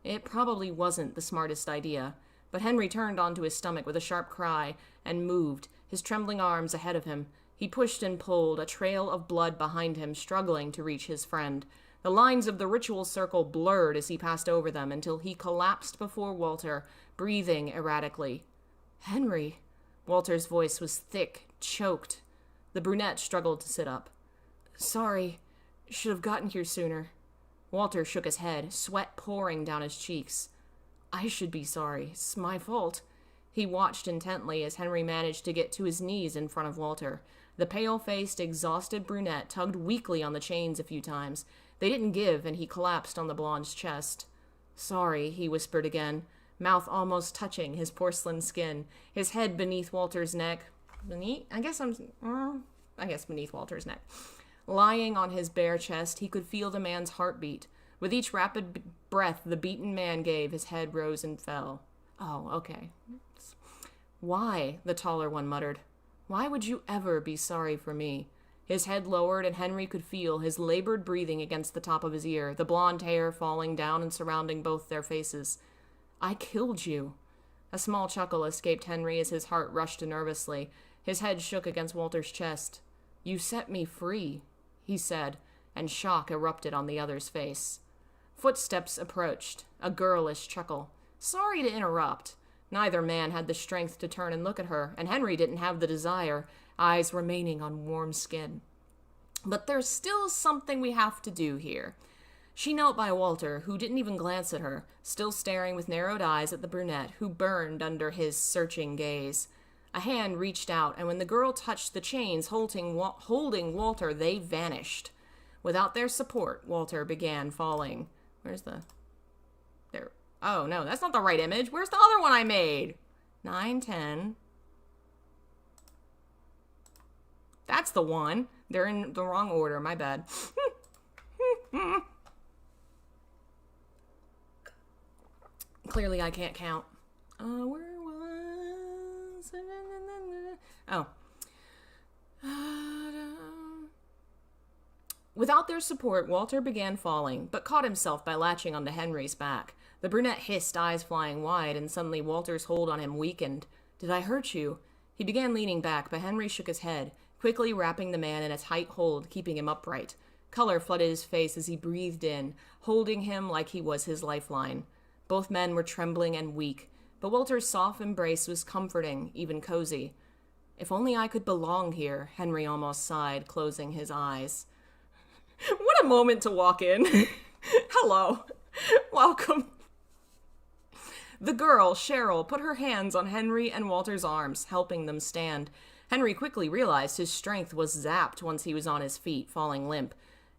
It probably wasn't the smartest idea. But Henry turned onto his stomach with a sharp cry and moved, his trembling arms ahead of him. He pushed and pulled, a trail of blood behind him, struggling to reach his friend. The lines of the ritual circle blurred as he passed over them until he collapsed before Walter, breathing erratically. "Henry." Walter's voice was thick, choked. The brunette struggled to sit up. "Sorry. Should have gotten here sooner." Walter shook his head, sweat pouring down his cheeks. "I should be sorry. It's my fault." He watched intently as Henry managed to get to his knees in front of Walter. The pale-faced, exhausted brunette tugged weakly on the chains a few times. They didn't give, and he collapsed on the blonde's chest. "Sorry," he whispered again, mouth almost touching his porcelain skin, his head beneath Walter's neck. Beneath Walter's neck. Lying on his bare chest, he could feel the man's heartbeat. With each rapid breath the beaten man gave, his head rose and fell. "Oh, okay." "Why?" the taller one muttered. "Why would you ever be sorry for me?" His head lowered, and Henry could feel his labored breathing against the top of his ear, the blonde hair falling down and surrounding both their faces. "I killed you." A small chuckle escaped Henry as his heart rushed nervously. His head shook against Walter's chest. "You set me free," he said, and shock erupted on the other's face. Footsteps approached, a girlish chuckle. Sorry to interrupt. Neither man had the strength to turn and look at her, and Henry didn't have the desire, eyes remaining on warm skin. But there's still something we have to do here. She knelt by Walter, who didn't even glance at her, still staring with narrowed eyes at the brunette, who burned under his searching gaze. A hand reached out, and when the girl touched the chains holding Walter, they vanished. Without their support, Walter began falling. There. Oh, no, that's not the right image. Where's the other one I made? 9, 10. That's the one. They're in the wrong order. My bad. Clearly, I can't count. Where was... Oh. Without their support, Walter began falling, but caught himself by latching onto Henry's back. The brunette hissed, eyes flying wide, and suddenly Walter's hold on him weakened. "Did I hurt you?" He began leaning back, but Henry shook his head, quickly wrapping the man in a tight hold, keeping him upright. Color flooded his face as he breathed in, holding him like he was his lifeline. Both men were trembling and weak, but Walter's soft embrace was comforting, even cozy. "If only I could belong here," Henry almost sighed, closing his eyes. What a moment to walk in. Hello. Welcome. The girl, Cheryl, put her hands on Henry and Walter's arms, helping them stand. Henry quickly realized his strength was zapped once he was on his feet, falling limp.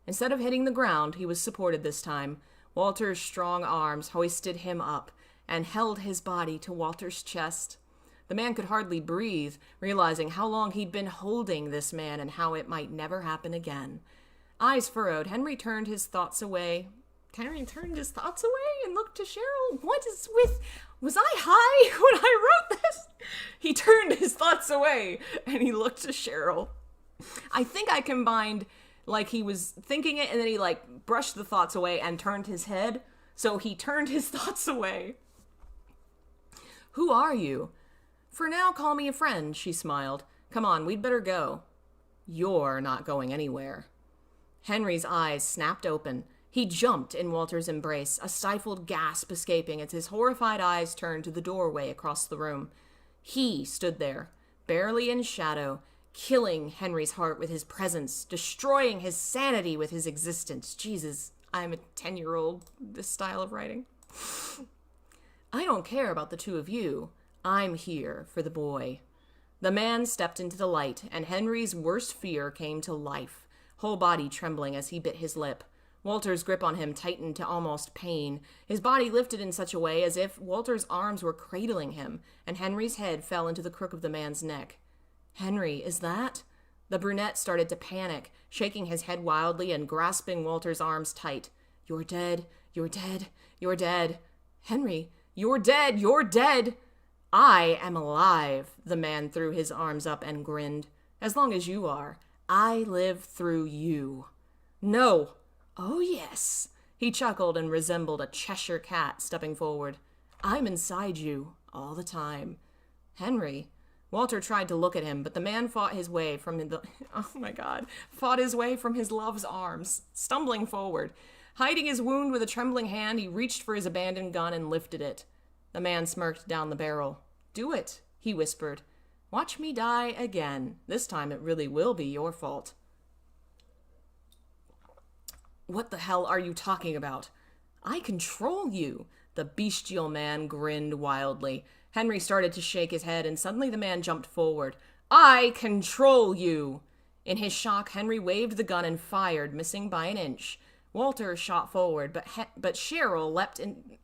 Instead of hitting the ground, he was supported this time. Walter's strong arms hoisted him up and held his body to Walter's chest. The man could hardly breathe, realizing how long he'd been holding this man and how it might never happen again. Eyes furrowed, Henry turned his thoughts away and looked to Cheryl. What is with... Was I high when I wrote this? He turned his thoughts away and he looked to Cheryl. I think I combined, like, he was thinking it and then he, like, brushed the thoughts away and turned his head. So he turned his thoughts away. "Who are you?" "For now, call me a friend," she smiled. "Come on, we'd better go." "You're not going anywhere." Henry's eyes snapped open. He jumped in Walter's embrace, a stifled gasp escaping as his horrified eyes turned to the doorway across the room. He stood there, barely in shadow, killing Henry's heart with his presence, destroying his sanity with his existence. Jesus, I'm a 10-year-old, this style of writing. "I don't care about the two of you. I'm here for the boy." The man stepped into the light, and Henry's worst fear came to life, whole body trembling as he bit his lip. Walter's grip on him tightened to almost pain. His body lifted in such a way as if Walter's arms were cradling him, and Henry's head fell into the crook of the man's neck. "Henry, is that?" The brunette started to panic, shaking his head wildly and grasping Walter's arms tight. "You're dead. You're dead. You're dead. Henry, you're dead. You're dead." "I am alive." The man threw his arms up and grinned. "As long as you are. I live through you." "No." "Oh, yes." He chuckled and resembled a Cheshire cat stepping forward. "I'm inside you. all the time. Henry. Walter tried to look at him, but the man fought his way from his love's arms, stumbling forward. Hiding his wound with a trembling hand, he reached for his abandoned gun and lifted it. The man smirked down the barrel. "Do it," he whispered. "Watch me die again. This time it really will be your fault." "What the hell are you talking about?" "I control you." The bestial man grinned wildly. Henry started to shake his head, and suddenly the man jumped forward. "I control you!" In his shock, Henry waved the gun and fired, missing by an inch. Walter shot forward, but Cheryl leapt in...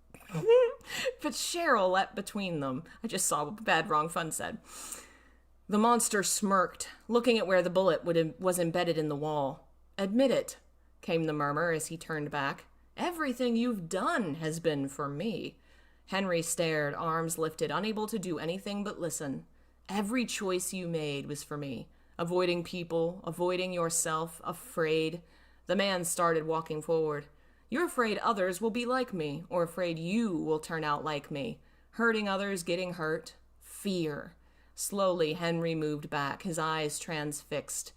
but Cheryl leapt between them. I just saw what Bad Wrong Fun said. The monster smirked, looking at where the bullet was embedded in the wall. "Admit it," came the murmur as he turned back. "Everything you've done has been for me." Henry stared, arms lifted, unable to do anything but listen. "Every choice you made was for me. Avoiding people, avoiding yourself, afraid." The man started walking forward. "You're afraid others will be like me, or afraid you will turn out like me. Hurting others, getting hurt. Fear." Slowly, Henry moved back, his eyes transfixed.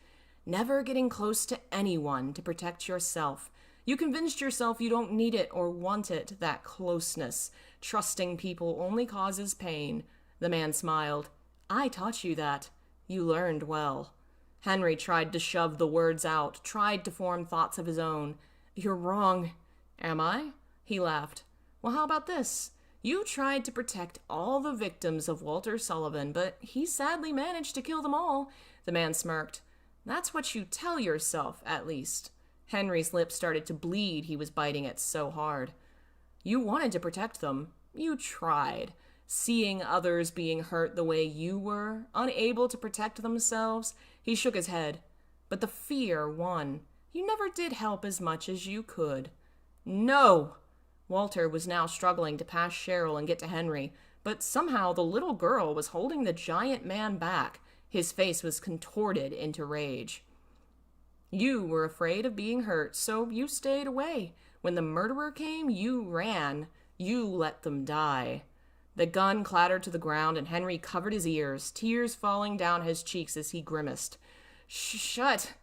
"Never getting close to anyone to protect yourself. You convinced yourself you don't need it or want it, that closeness. Trusting people only causes pain." The man smiled. "I taught you that. You learned well." Henry tried to shove the words out, tried to form thoughts of his own. "You're wrong." "Am I?" He laughed. "Well, how about this? You tried to protect all the victims of Walter Sullivan, but he sadly managed to kill them all." The man smirked. "That's what you tell yourself, at least." Henry's lips started to bleed. He was biting it so hard. "You wanted to protect them. You tried. Seeing others being hurt the way you were, unable to protect themselves." He shook his head. "But the fear won. You never did help as much as you could." "No!" Walter was now struggling to pass Cheryl and get to Henry, but somehow the little girl was holding the giant man back. His face was contorted into rage. "You were afraid of being hurt, so you stayed away. When the murderer came, you ran. You let them die." The gun clattered to the ground, and Henry covered his ears, tears falling down his cheeks as he grimaced. Shut!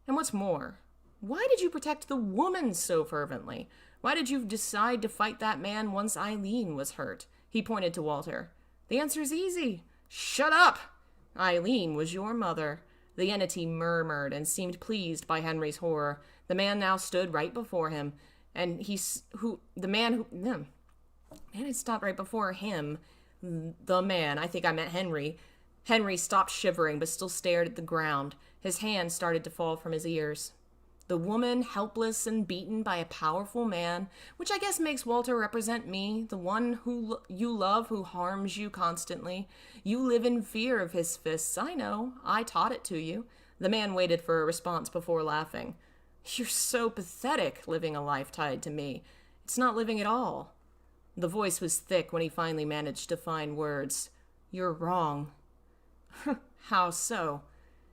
And what's more, why did you protect the woman so fervently? Why did you decide to fight that man once Eileen was hurt?" He pointed to Walter. "The answer's easy. Shut up! Eileen was your mother." The entity murmured and seemed pleased by Henry's horror. The man now stood right before him, and the man had stopped right before him. The man, I think I meant Henry. Henry stopped shivering, but still stared at the ground. His hands started to fall from his ears. The woman, helpless and beaten by a powerful man, which I guess makes Walter represent me, the one who you love who harms you constantly. You live in fear of his fists. I know. I taught it to you. The man waited for a response before laughing. "You're so pathetic, living a life tied to me. It's not living at all." The voice was thick when he finally managed to find words. "You're wrong." "How so?"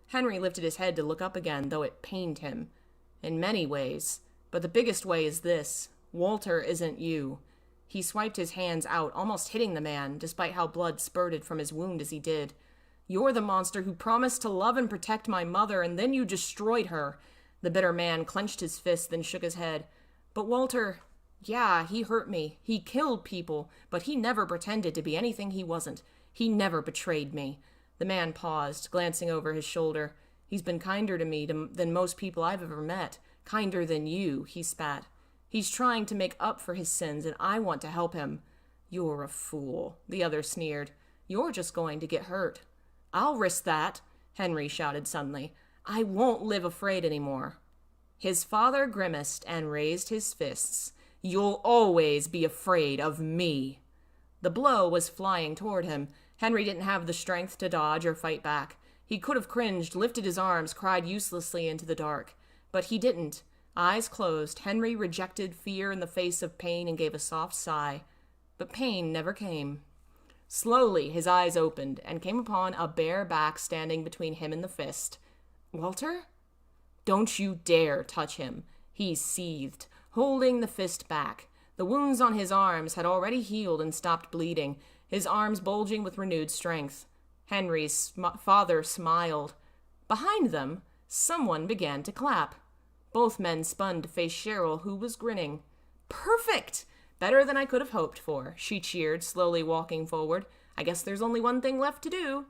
Henry lifted his head to look up again, though it pained him. "In many ways, but the biggest way is this. Walter isn't you." He swiped his hands out, almost hitting the man, despite how blood spurted from his wound as he did. "You're the monster who promised to love and protect my mother, and then you destroyed her." The bitter man clenched his fist, then shook his head. "But Walter, yeah, he hurt me. He killed people, but he never pretended to be anything he wasn't. He never betrayed me." The man paused, glancing over his shoulder. "He's been kinder to me than most people I've ever met. Kinder than you," he spat. "He's trying to make up for his sins, and I want to help him." "You're a fool," the other sneered. "You're just going to get hurt." "I'll risk that," Henry shouted suddenly. "I won't live afraid anymore." His father grimaced and raised his fists. "You'll always be afraid of me." The blow was flying toward him. Henry didn't have the strength to dodge or fight back. He could have cringed, lifted his arms, cried uselessly into the dark. But he didn't. Eyes closed, Henry rejected fear in the face of pain and gave a soft sigh. But pain never came. Slowly, his eyes opened and came upon a bare back standing between him and the fist. "Walter?" "Don't you dare touch him," he seethed, holding the fist back. The wounds on his arms had already healed and stopped bleeding. his arms bulging with renewed strength. Henry's father smiled. Behind them, someone began to clap. Both men spun to face Cheryl, who was grinning. "Perfect! Better than I could have hoped for," she cheered, slowly walking forward. "I guess there's only one thing left to do."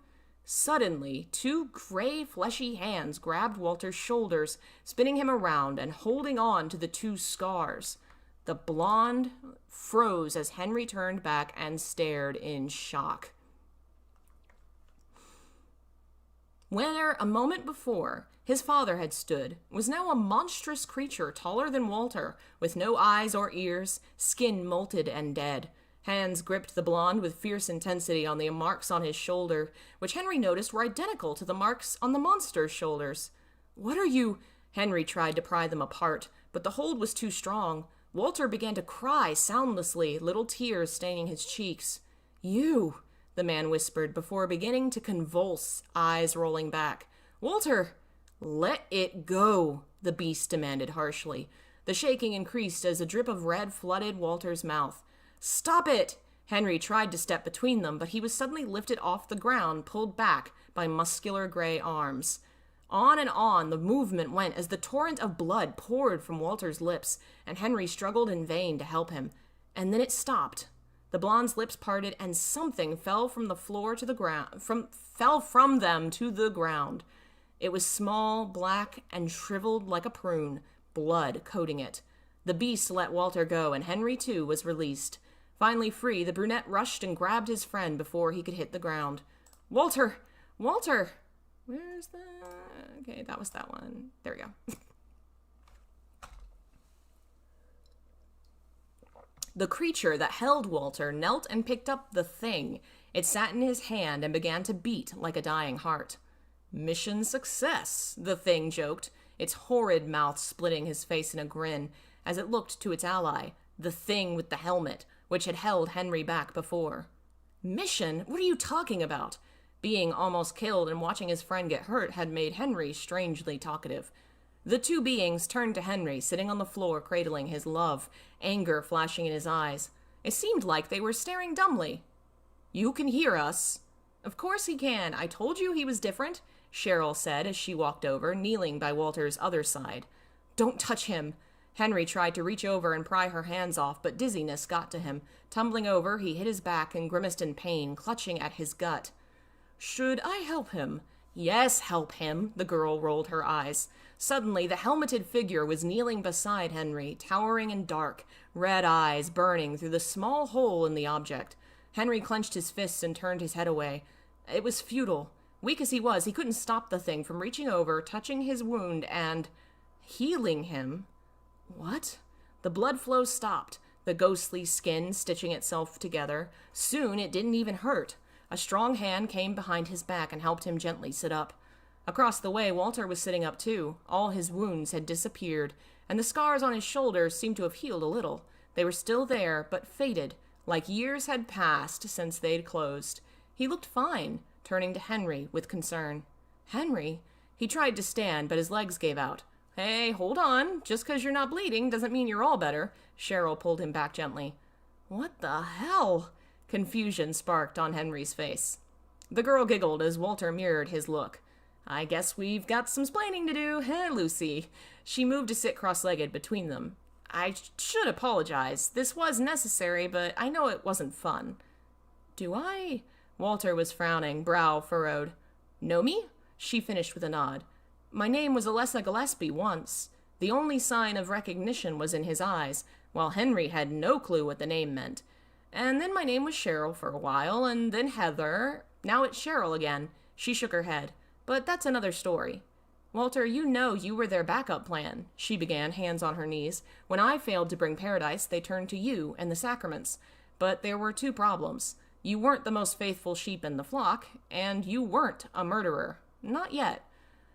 Suddenly, two gray, fleshy hands grabbed Walter's shoulders, spinning him around and holding on to the two scars. The blonde froze as Henry turned back and stared in shock. Where a moment before his father had stood was now a monstrous creature taller than Walter, with no eyes or ears, skin molted and dead. Hands gripped the blonde with fierce intensity on the marks on his shoulder, which Henry noticed were identical to the marks on the monster's shoulders. "What are you—" Henry tried to pry them apart, but the hold was too strong. Walter began to cry soundlessly, little tears staining his cheeks. "You," the man whispered before beginning to convulse, eyes rolling back. "Walter!" "Let it go," the beast demanded harshly. The shaking increased as a drip of red flooded Walter's mouth. "Stop it!" Henry tried to step between them, but he was suddenly lifted off the ground, pulled back by muscular gray arms. On and on the movement went as the torrent of blood poured from Walter's lips, and Henry struggled in vain to help him. And then it stopped. The blonde's lips parted, and something fell from the floor to the ground, fell from them to the ground. It was small, black, and shriveled like a prune, blood coating it. The beast let Walter go, and Henry, too, was released. Finally free, the brunette rushed and grabbed his friend before he could hit the ground. "Walter! Walter!" Where's the... Okay, that was that one. There we go. The creature that held Walter knelt and picked up the thing. It sat in his hand and began to beat like a dying heart. "Mission success," the thing joked, its horrid mouth splitting his face in a grin as it looked to its ally, the thing with the helmet, which had held Henry back before. "Mission? What are you talking about?" Being almost killed and watching his friend get hurt had made Henry strangely talkative. The two beings turned to Henry, sitting on the floor cradling his love, anger flashing in his eyes. It seemed like they were staring dumbly. "You can hear us." "Of course he can. I told you he was different," Cheryl said as she walked over, kneeling by Walter's other side. "Don't touch him." Henry tried to reach over and pry her hands off, but dizziness got to him. Tumbling over, he hit his back and grimaced in pain, clutching at his gut. "Should I help him?" "Yes, help him," the girl rolled her eyes. Suddenly, the helmeted figure was kneeling beside Henry, towering and dark, red eyes burning through the small hole in the object. Henry clenched his fists and turned his head away. It was futile. Weak as he was, he couldn't stop the thing from reaching over, touching his wound, and healing him. What? The blood flow stopped, the ghostly skin stitching itself together. Soon it didn't even hurt. A strong hand came behind his back and helped him gently sit up. Across the way, Walter was sitting up too. All his wounds had disappeared, and the scars on his shoulders seemed to have healed a little. They were still there, but faded, like years had passed since they'd closed. He looked fine, turning to Henry with concern. "Henry?" He tried to stand, but his legs gave out. "Hey, hold on. Just 'cause you're not bleeding doesn't mean you're all better." Cheryl pulled him back gently. "What the hell?" Confusion sparked on Henry's face. The girl giggled as Walter mirrored his look. "I guess we've got some splaining to do, Lucy?" She moved to sit cross-legged between them. "I should apologize. This was necessary, but I know it wasn't fun." "Do I?" Walter was frowning, brow furrowed. "Know me?" She finished with a nod. "My name was Alessa Gillespie once." The only sign of recognition was in his eyes, while Henry had no clue what the name meant. "And then my name was Cheryl for a while, and then Heather. Now it's Cheryl again." She shook her head. "But that's another story." "Walter, you know you were their backup plan," she began, hands on her knees. "When I failed to bring paradise, they turned to you and the sacraments. But there were two problems. You weren't the most faithful sheep in the flock, and you weren't a murderer. Not yet."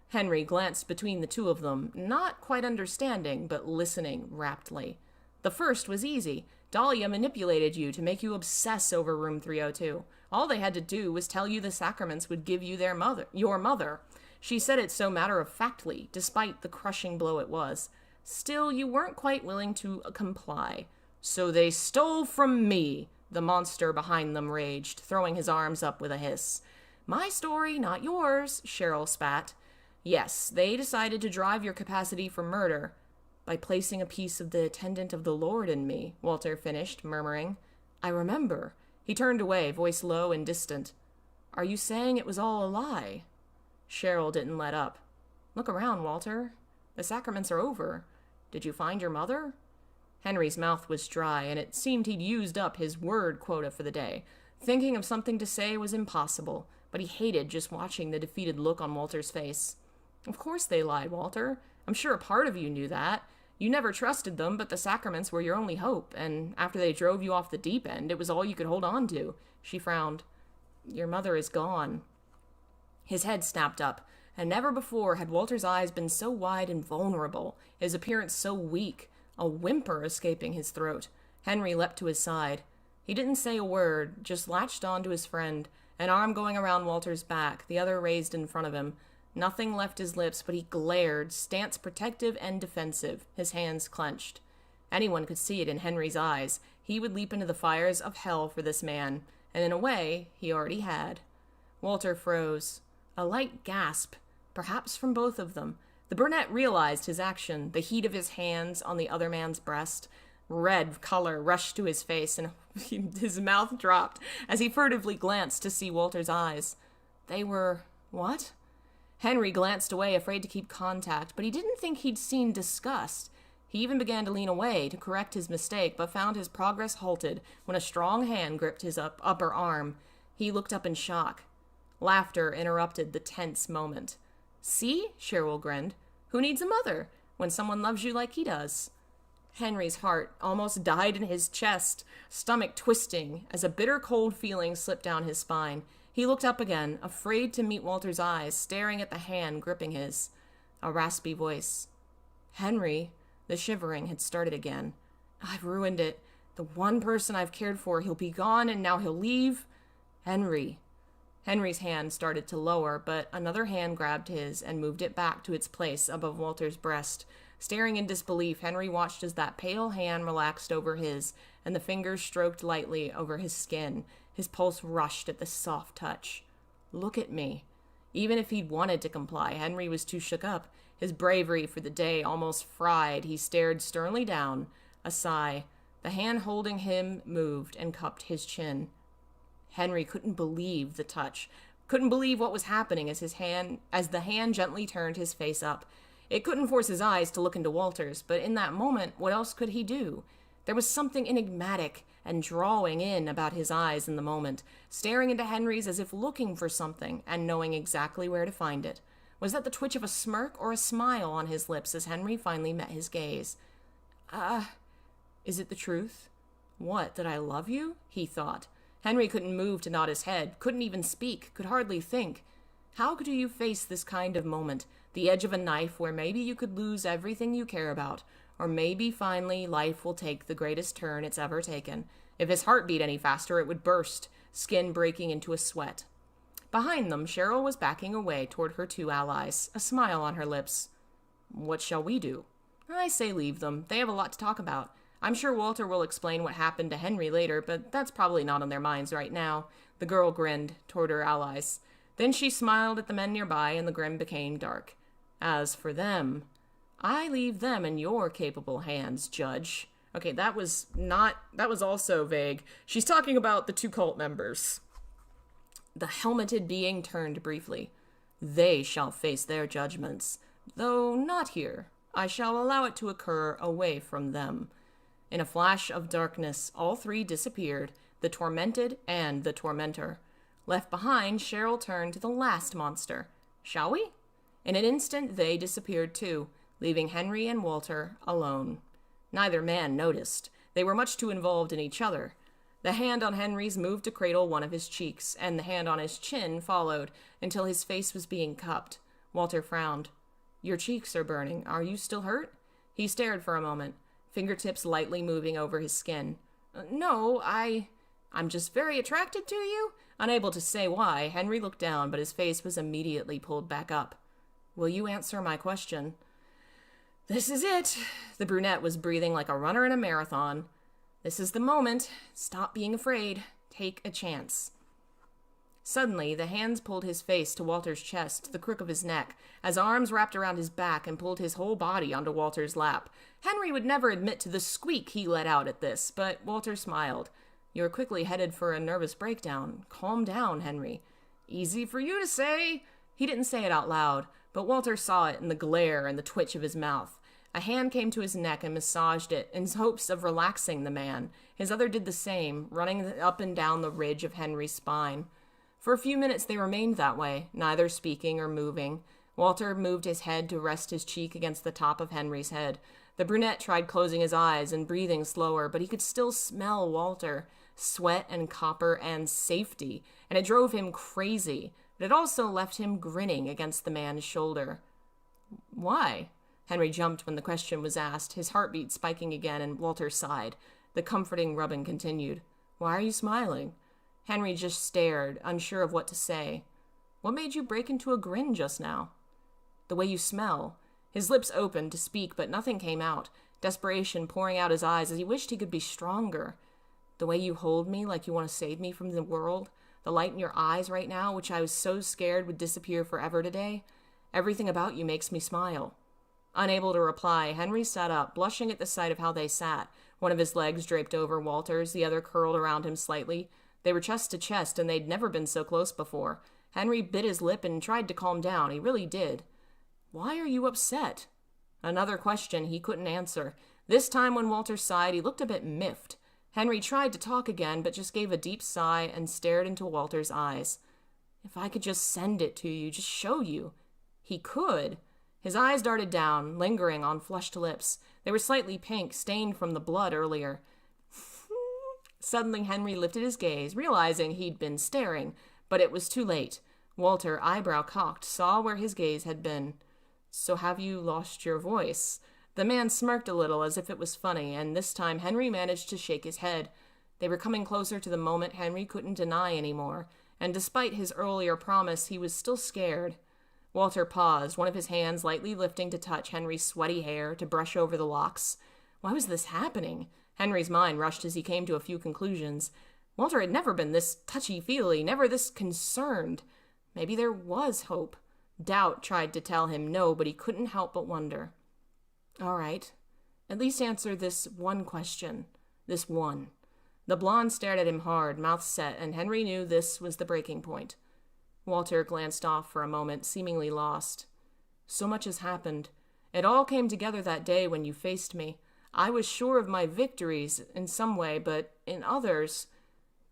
Henry glanced between the two of them, not quite understanding, but listening raptly. "The first was easy. Dahlia manipulated you to make you obsess over room 302. All they had to do was tell you the sacraments would give you your mother. She said it so matter-of-factly, despite the crushing blow it was. Still, you weren't quite willing to comply. So they stole from me," The monster behind them raged, throwing his arms up with a hiss. My story, not yours, Cheryl spat. Yes, they decided to drive your capacity for murder by placing a piece of the attendant of the Lord in me, Walter finished, murmuring. I remember. He turned away, voice low and distant. Are you saying it was all a lie? Cheryl didn't let up. Look around, Walter. The sacraments are over. Did you find your mother? Henry's mouth was dry, and it seemed he'd used up his word quota for the day. Thinking of something to say was impossible, but he hated just watching the defeated look on Walter's face. Of course they lied, Walter. I'm sure a part of you knew that. You never trusted them, but the sacraments were your only hope, and after they drove you off the deep end, it was all you could hold on to. She frowned. Your mother is gone. His head snapped up, and never before had Walter's eyes been so wide and vulnerable, his appearance so weak, a whimper escaping his throat. Henry leapt to his side. He didn't say a word, just latched on to his friend, an arm going around Walter's back, the other raised in front of him. Nothing left his lips, but he glared, stance protective and defensive, his hands clenched. Anyone could see it in Henry's eyes. He would leap into the fires of hell for this man, and in a way, he already had. Walter froze. A light gasp, perhaps from both of them. The brunette realized his action, the heat of his hands on the other man's breast. Red color rushed to his face, and his mouth dropped as he furtively glanced to see Walter's eyes. They were... what? Henry glanced away, afraid to keep contact, but he didn't think he'd seen disgust. He even began to lean away to correct his mistake, but found his progress halted when a strong hand gripped his upper arm. He looked up in shock. Laughter interrupted the tense moment. See? Cheryl grinned. Who needs a mother when someone loves you like he does? Henry's heart almost died in his chest, stomach twisting as a bitter cold feeling slipped down his spine. He looked up again, afraid to meet Walter's eyes, staring at the hand gripping his. A raspy voice. Henry, the shivering had started again. I've ruined it. The one person I've cared for, he'll be gone, and now he'll leave. Henry. Henry's hand started to lower, but another hand grabbed his and moved it back to its place above Walter's breast. Staring in disbelief, Henry watched as that pale hand relaxed over his, and the fingers stroked lightly over his skin. His pulse rushed at the soft touch. Look at me. Even if he'd wanted to comply, Henry was too shook up. His bravery for the day almost fried. He stared sternly down. A sigh. The hand holding him moved and cupped his chin. Henry couldn't believe the touch. Couldn't believe what was happening as the hand gently turned his face up. It couldn't force his eyes to look into Walter's, but in that moment, what else could he do? There was something enigmatic and drawing in about his eyes in the moment, staring into Henry's as if looking for something and knowing exactly where to find it. Was that the twitch of a smirk or a smile on his lips as Henry finally met his gaze? Is it the truth? What, that I love you? He thought. Henry couldn't move to nod his head, couldn't even speak, could hardly think. How could you face this kind of moment, the edge of a knife where maybe you could lose everything you care about, or maybe finally life will take the greatest turn it's ever taken. If his heart beat any faster, it would burst, skin breaking into a sweat. Behind them, Cheryl was backing away toward her two allies, a smile on her lips. What shall we do? I say leave them. They have a lot to talk about. I'm sure Walter will explain what happened to Henry later, but that's probably not on their minds right now. The girl grinned toward her allies. Then she smiled at the men nearby, and the grin became dark. As for them, I leave them in your capable hands, Judge. Okay, that was also vague. She's talking about the two cult members. The helmeted being turned briefly. They shall face their judgments, though not here. I shall allow it to occur away from them. In a flash of darkness, all three disappeared, the tormented and the tormentor. Left behind, Cheryl turned to the last monster. Shall we? In an instant, they disappeared too, leaving Henry and Walter alone. Neither man noticed. They were much too involved in each other. The hand on Henry's moved to cradle one of his cheeks, and the hand on his chin followed until his face was being cupped. Walter frowned. Your cheeks are burning. Are you still hurt? He stared for a moment, fingertips lightly moving over his skin. No, I'm just very attracted to you? Unable to say why, Henry looked down, but his face was immediately pulled back up. Will you answer my question? This is it. The brunette was breathing like a runner in a marathon. This is the moment. Stop being afraid. Take a chance. Suddenly, the hands pulled his face to Walter's chest, the crook of his neck, as arms wrapped around his back and pulled his whole body onto Walter's lap. Henry would never admit to the squeak he let out at this, but Walter smiled. You're quickly headed for a nervous breakdown. Calm down, Henry. Easy for you to say. He didn't say it out loud, but Walter saw it in the glare and the twitch of his mouth. A hand came to his neck and massaged it in hopes of relaxing the man. His other did the same, running up and down the ridge of Henry's spine. For a few minutes they remained that way, neither speaking or moving. Walter moved his head to rest his cheek against the top of Henry's head. The brunette tried closing his eyes and breathing slower, but he could still smell Walter. Sweat and copper and safety, and it drove him crazy, but it also left him grinning against the man's shoulder. Why? Henry jumped when the question was asked, his heartbeat spiking again, and Walter sighed. The comforting rubbing continued. Why are you smiling? Henry just stared, unsure of what to say. What made you break into a grin just now? The way you smell. His lips opened to speak, but nothing came out, desperation pouring out his eyes as he wished he could be stronger. The way you hold me like you want to save me from the world. The light in your eyes right now, which I was so scared would disappear forever today. Everything about you makes me smile. Unable to reply, Henry sat up, blushing at the sight of how they sat. One of his legs draped over Walter's, the other curled around him slightly. They were chest to chest, and they'd never been so close before. Henry bit his lip and tried to calm down. He really did. Why are you upset? Another question he couldn't answer. This time when Walter sighed, he looked a bit miffed. Henry tried to talk again, but just gave a deep sigh and stared into Walter's eyes. If I could just send it to you, just show you. He could. His eyes darted down, lingering on flushed lips. They were slightly pink, stained from the blood earlier. Suddenly Henry lifted his gaze, realizing he'd been staring, but it was too late. Walter, eyebrow cocked, saw where his gaze had been. So have you lost your voice? The man smirked a little as if it was funny, and this time Henry managed to shake his head. They were coming closer to the moment Henry couldn't deny anymore, and despite his earlier promise, he was still scared. Walter paused, one of his hands lightly lifting to touch Henry's sweaty hair, to brush over the locks. Why was this happening? Henry's mind rushed as he came to a few conclusions. Walter had never been this touchy-feely, never this concerned. Maybe there was hope. Doubt tried to tell him no, but he couldn't help but wonder. All right. At least answer this one question. This one. The blonde stared at him hard, mouth set, and Henry knew this was the breaking point. Walter glanced off for a moment, seemingly lost. So much has happened. It all came together that day when you faced me. I was sure of my victories in some way, but in others,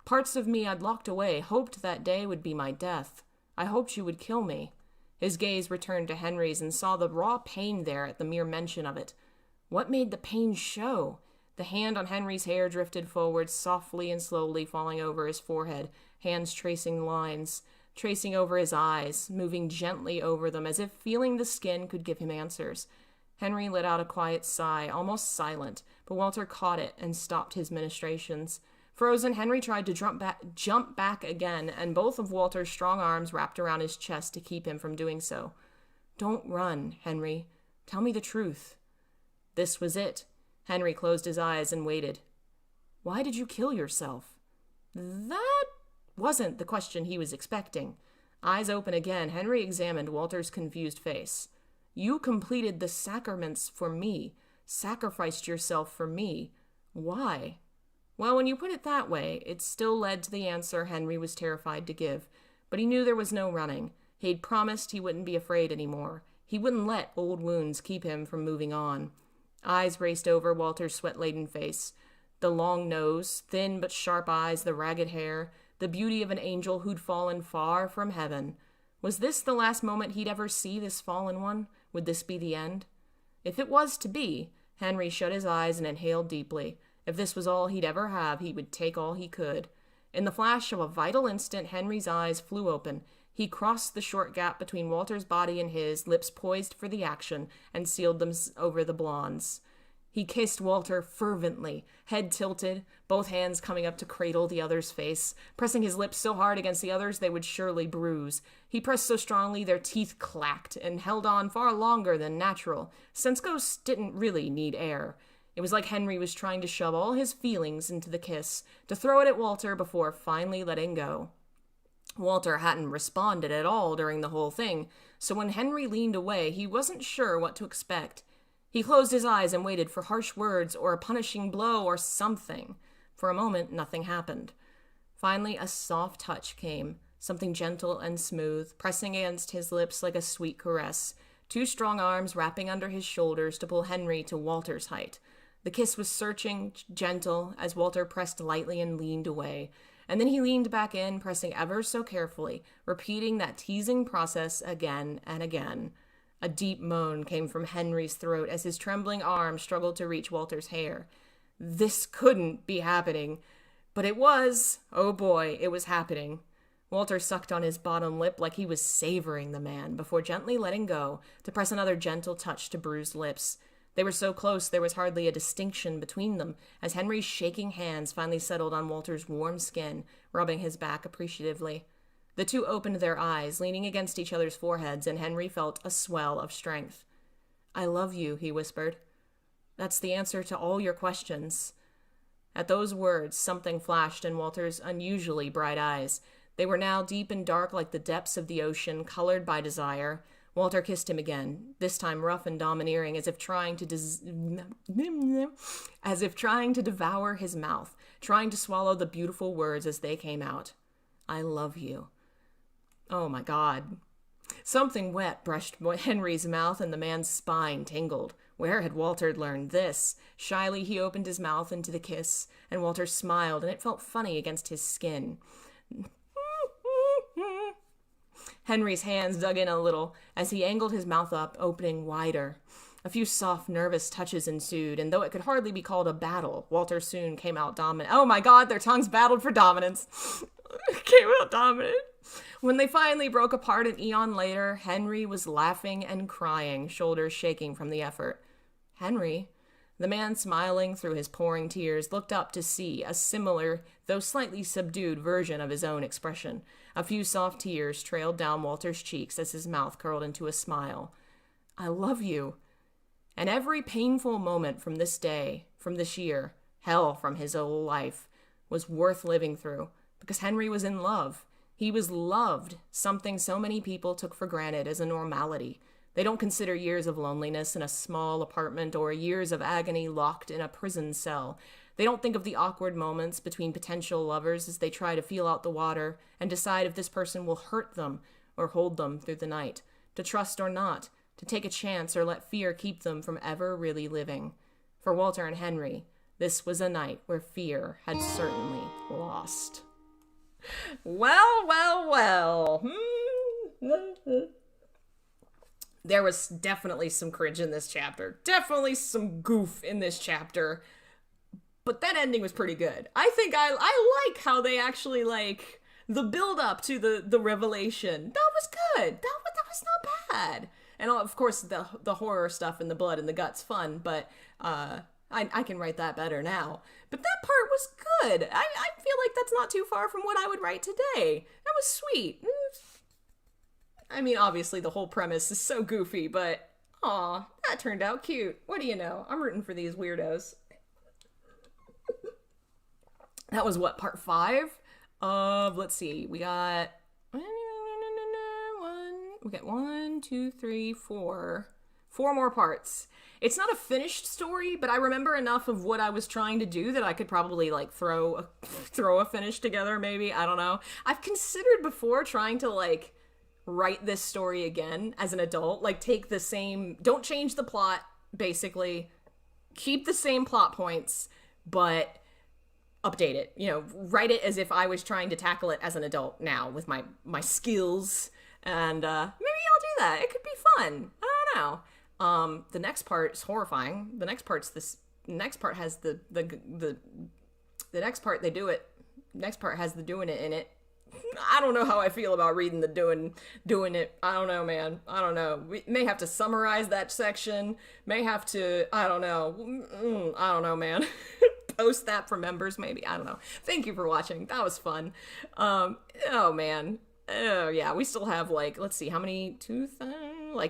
parts of me I'd locked away, hoped that day would be my death. I hoped you would kill me. His gaze returned to Henry's and saw the raw pain there at the mere mention of it. What made the pain show? The hand on Henry's hair drifted forward, softly and slowly falling over his forehead, hands tracing lines, tracing over his eyes, moving gently over them as if feeling the skin could give him answers. Henry let out a quiet sigh, almost silent, but Walter caught it and stopped his ministrations. Frozen, Henry tried to jump back again, and both of Walter's strong arms wrapped around his chest to keep him from doing so. Don't run, Henry. Tell me the truth. This was it. Henry closed his eyes and waited. Why did you kill yourself? That wasn't the question he was expecting. Eyes open again, Henry examined Walter's confused face. You completed the sacraments for me, sacrificed yourself for me. Why? Well, when you put it that way, it still led to the answer Henry was terrified to give, but he knew there was no running. He'd promised he wouldn't be afraid anymore. He wouldn't let old wounds keep him from moving on. Eyes raced over Walter's sweat-laden face. The long nose, thin but sharp eyes, the ragged hair, the beauty of an angel who'd fallen far from heaven. Was this the last moment he'd ever see this fallen one? Would this be the end? If it was to be, Henry shut his eyes and inhaled deeply. If this was all he'd ever have, he would take all he could. In the flash of a vital instant, Henry's eyes flew open. He crossed the short gap between Walter's body and his, lips poised for the action, and sealed them over the blonde's. He kissed Walter fervently, head tilted, both hands coming up to cradle the other's face, pressing his lips so hard against the other's they would surely bruise. He pressed so strongly their teeth clacked, and held on far longer than natural, since ghosts didn't really need air. It was like Henry was trying to shove all his feelings into the kiss, to throw it at Walter before finally letting go. Walter hadn't responded at all during the whole thing, so when Henry leaned away, he wasn't sure what to expect. He closed his eyes and waited for harsh words or a punishing blow or something. For a moment, nothing happened. Finally, a soft touch came, something gentle and smooth, pressing against his lips like a sweet caress, 2 strong arms wrapping under his shoulders to pull Henry to Walter's height. The kiss was searching, gentle, as Walter pressed lightly and leaned away. And then he leaned back in, pressing ever so carefully, repeating that teasing process again and again. A deep moan came from Henry's throat as his trembling arm struggled to reach Walter's hair. This couldn't be happening. But it was. Oh boy, it was happening. Walter sucked on his bottom lip like he was savoring the man before gently letting go to press another gentle touch to bruised lips. They were so close there was hardly a distinction between them as Henry's shaking hands finally settled on Walter's warm skin, rubbing his back appreciatively. The two opened their eyes, leaning against each other's foreheads, and Henry felt a swell of strength. "I love you," he whispered. "That's the answer to all your questions." At those words, something flashed in Walter's unusually bright eyes. They were now deep and dark like the depths of the ocean, colored by desire. Walter kissed him again, this time rough and domineering, as if trying to devour his mouth, trying to swallow the beautiful words as they came out. "I love you." Oh my God. Something wet brushed Henry's mouth and the man's spine tingled. Where had Walter learned this? Shyly he opened his mouth into the kiss, and Walter smiled, and it felt funny against his skin. Henry's hands dug in a little as he angled his mouth up, opening wider. A few soft, nervous touches ensued, and though it could hardly be called a battle, Walter soon came out dominant. Oh my God, their tongues battled for dominance. Came out dominant. When they finally broke apart an eon later, Henry was laughing and crying, shoulders shaking from the effort. Henry? The man, smiling through his pouring tears, looked up to see a similar, though slightly subdued, version of his own expression. A few soft tears trailed down Walter's cheeks as his mouth curled into a smile. "I love you." And every painful moment from this day, from this year, hell from his whole life, was worth living through, because Henry was in love. He was loved, something so many people took for granted as a normality. They don't consider years of loneliness in a small apartment or years of agony locked in a prison cell. They don't think of the awkward moments between potential lovers as they try to feel out the water and decide if this person will hurt them or hold them through the night, to trust or not, to take a chance or let fear keep them from ever really living. For Walter and Henry, this was a night where fear had certainly lost. Well, well, well. There was definitely some cringe in this chapter. Definitely some goof in this chapter. But that ending was pretty good. I think I like how they actually, like, the build-up to the revelation. That was good. That was not bad. And, of course, the horror stuff and the blood and the guts fun, but I can write that better now. But that part was good. I feel like that's not too far from what I would write today. That was sweet. I mean, obviously the whole premise is so goofy, but aw, that turned out cute. What do you know? I'm rooting for these weirdos. That was what, part 5 of, let's see, we got 1, 2, 3, 4 more parts. It's not a finished story, but I remember enough of what I was trying to do that I could probably, like, throw a finish together, maybe. I don't know. I've considered before trying to, like, write this story again as an adult. Like, take the same... Don't change the plot, basically. Keep the same plot points, but update it. You know, write it as if I was trying to tackle it as an adult now with my skills. And maybe I'll do that. It could be fun. I don't know. The next part is horrifying. The next part has the next part they do it. Next part has the doing it in it. I don't know how I feel about reading the doing it. I don't know, man. I don't know. We may have to summarize that section. May have to, I don't know. I don't know, man. Post that for members, maybe. I don't know. Thank you for watching. That was fun. Oh, man. Oh, yeah. We still have, like, let's see, how many?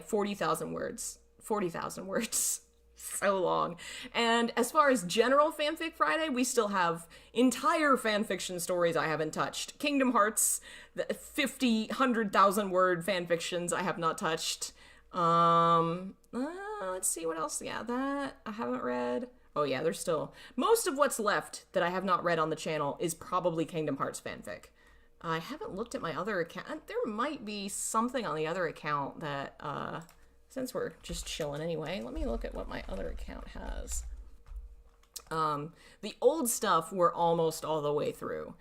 40,000 words. 40,000 words. So long. And as far as general Fanfic Friday, we still have entire fanfiction stories I haven't touched. Kingdom Hearts, the 50, 100,000 word fanfictions I have not touched. Let's see what else. Yeah, that I haven't read. Oh yeah, there's still most of what's left that I have not read on the channel is probably Kingdom Hearts fanfic. I haven't looked at my other account. There might be something on the other account that since we're just chilling anyway, let me look at what my other account has. The old stuff we're almost all the way through.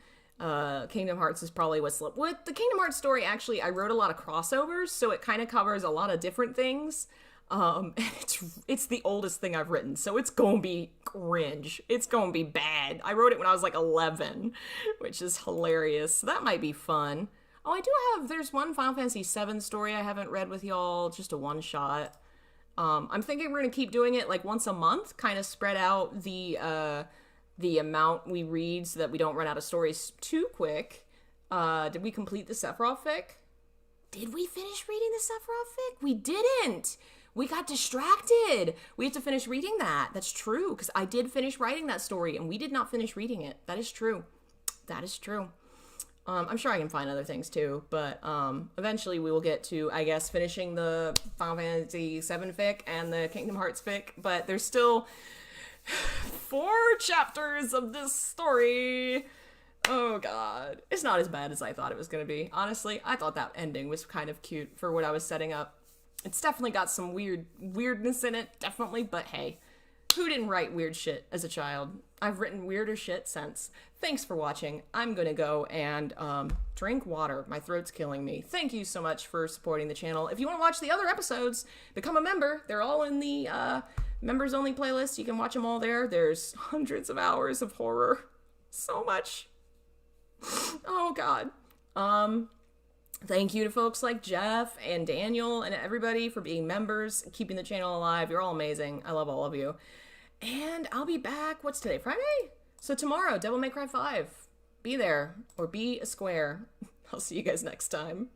Kingdom Hearts is probably what's left. With the Kingdom Hearts story, actually, I wrote a lot of crossovers, so it kind of covers a lot of different things. It's the oldest thing I've written, so it's gonna be cringe. It's gonna be bad. I wrote it when I was like 11, which is hilarious. So that might be fun. Oh, I do have, there's one Final Fantasy VII story I haven't read with y'all, just a one-shot. I'm thinking we're gonna keep doing it like once a month, kind of spread out the amount we read so that we don't run out of stories too quick. Did we complete the Sephiroth fic? Did we finish reading the Sephiroth fic? We didn't! We got distracted! We have to finish reading that. That's true, because I did finish writing that story, and we did not finish reading it. That is true. That is true. I'm sure I can find other things too, but eventually we will get to, I guess, finishing the Final Fantasy VII fic and the Kingdom Hearts fic, but there's still 4 chapters of this story. Oh god. It's not as bad as I thought it was going to be. Honestly, I thought that ending was kind of cute for what I was setting up. It's definitely got some weirdness in it, definitely, but hey, who didn't write weird shit as a child? I've written weirder shit since. Thanks for watching. I'm gonna go and drink water. My throat's killing me. Thank you so much for supporting the channel. If you want to watch the other episodes, become a member. They're all in the members only playlist. You can watch them all there. There's hundreds of hours of horror. So much. Oh god. Thank you to folks like Jeff and Daniel and everybody for being members, keeping the channel alive. You're all amazing. I love all of you. And I'll be back. What's today? Friday? So tomorrow, Devil May Cry 5. Be there or be a square. I'll see you guys next time.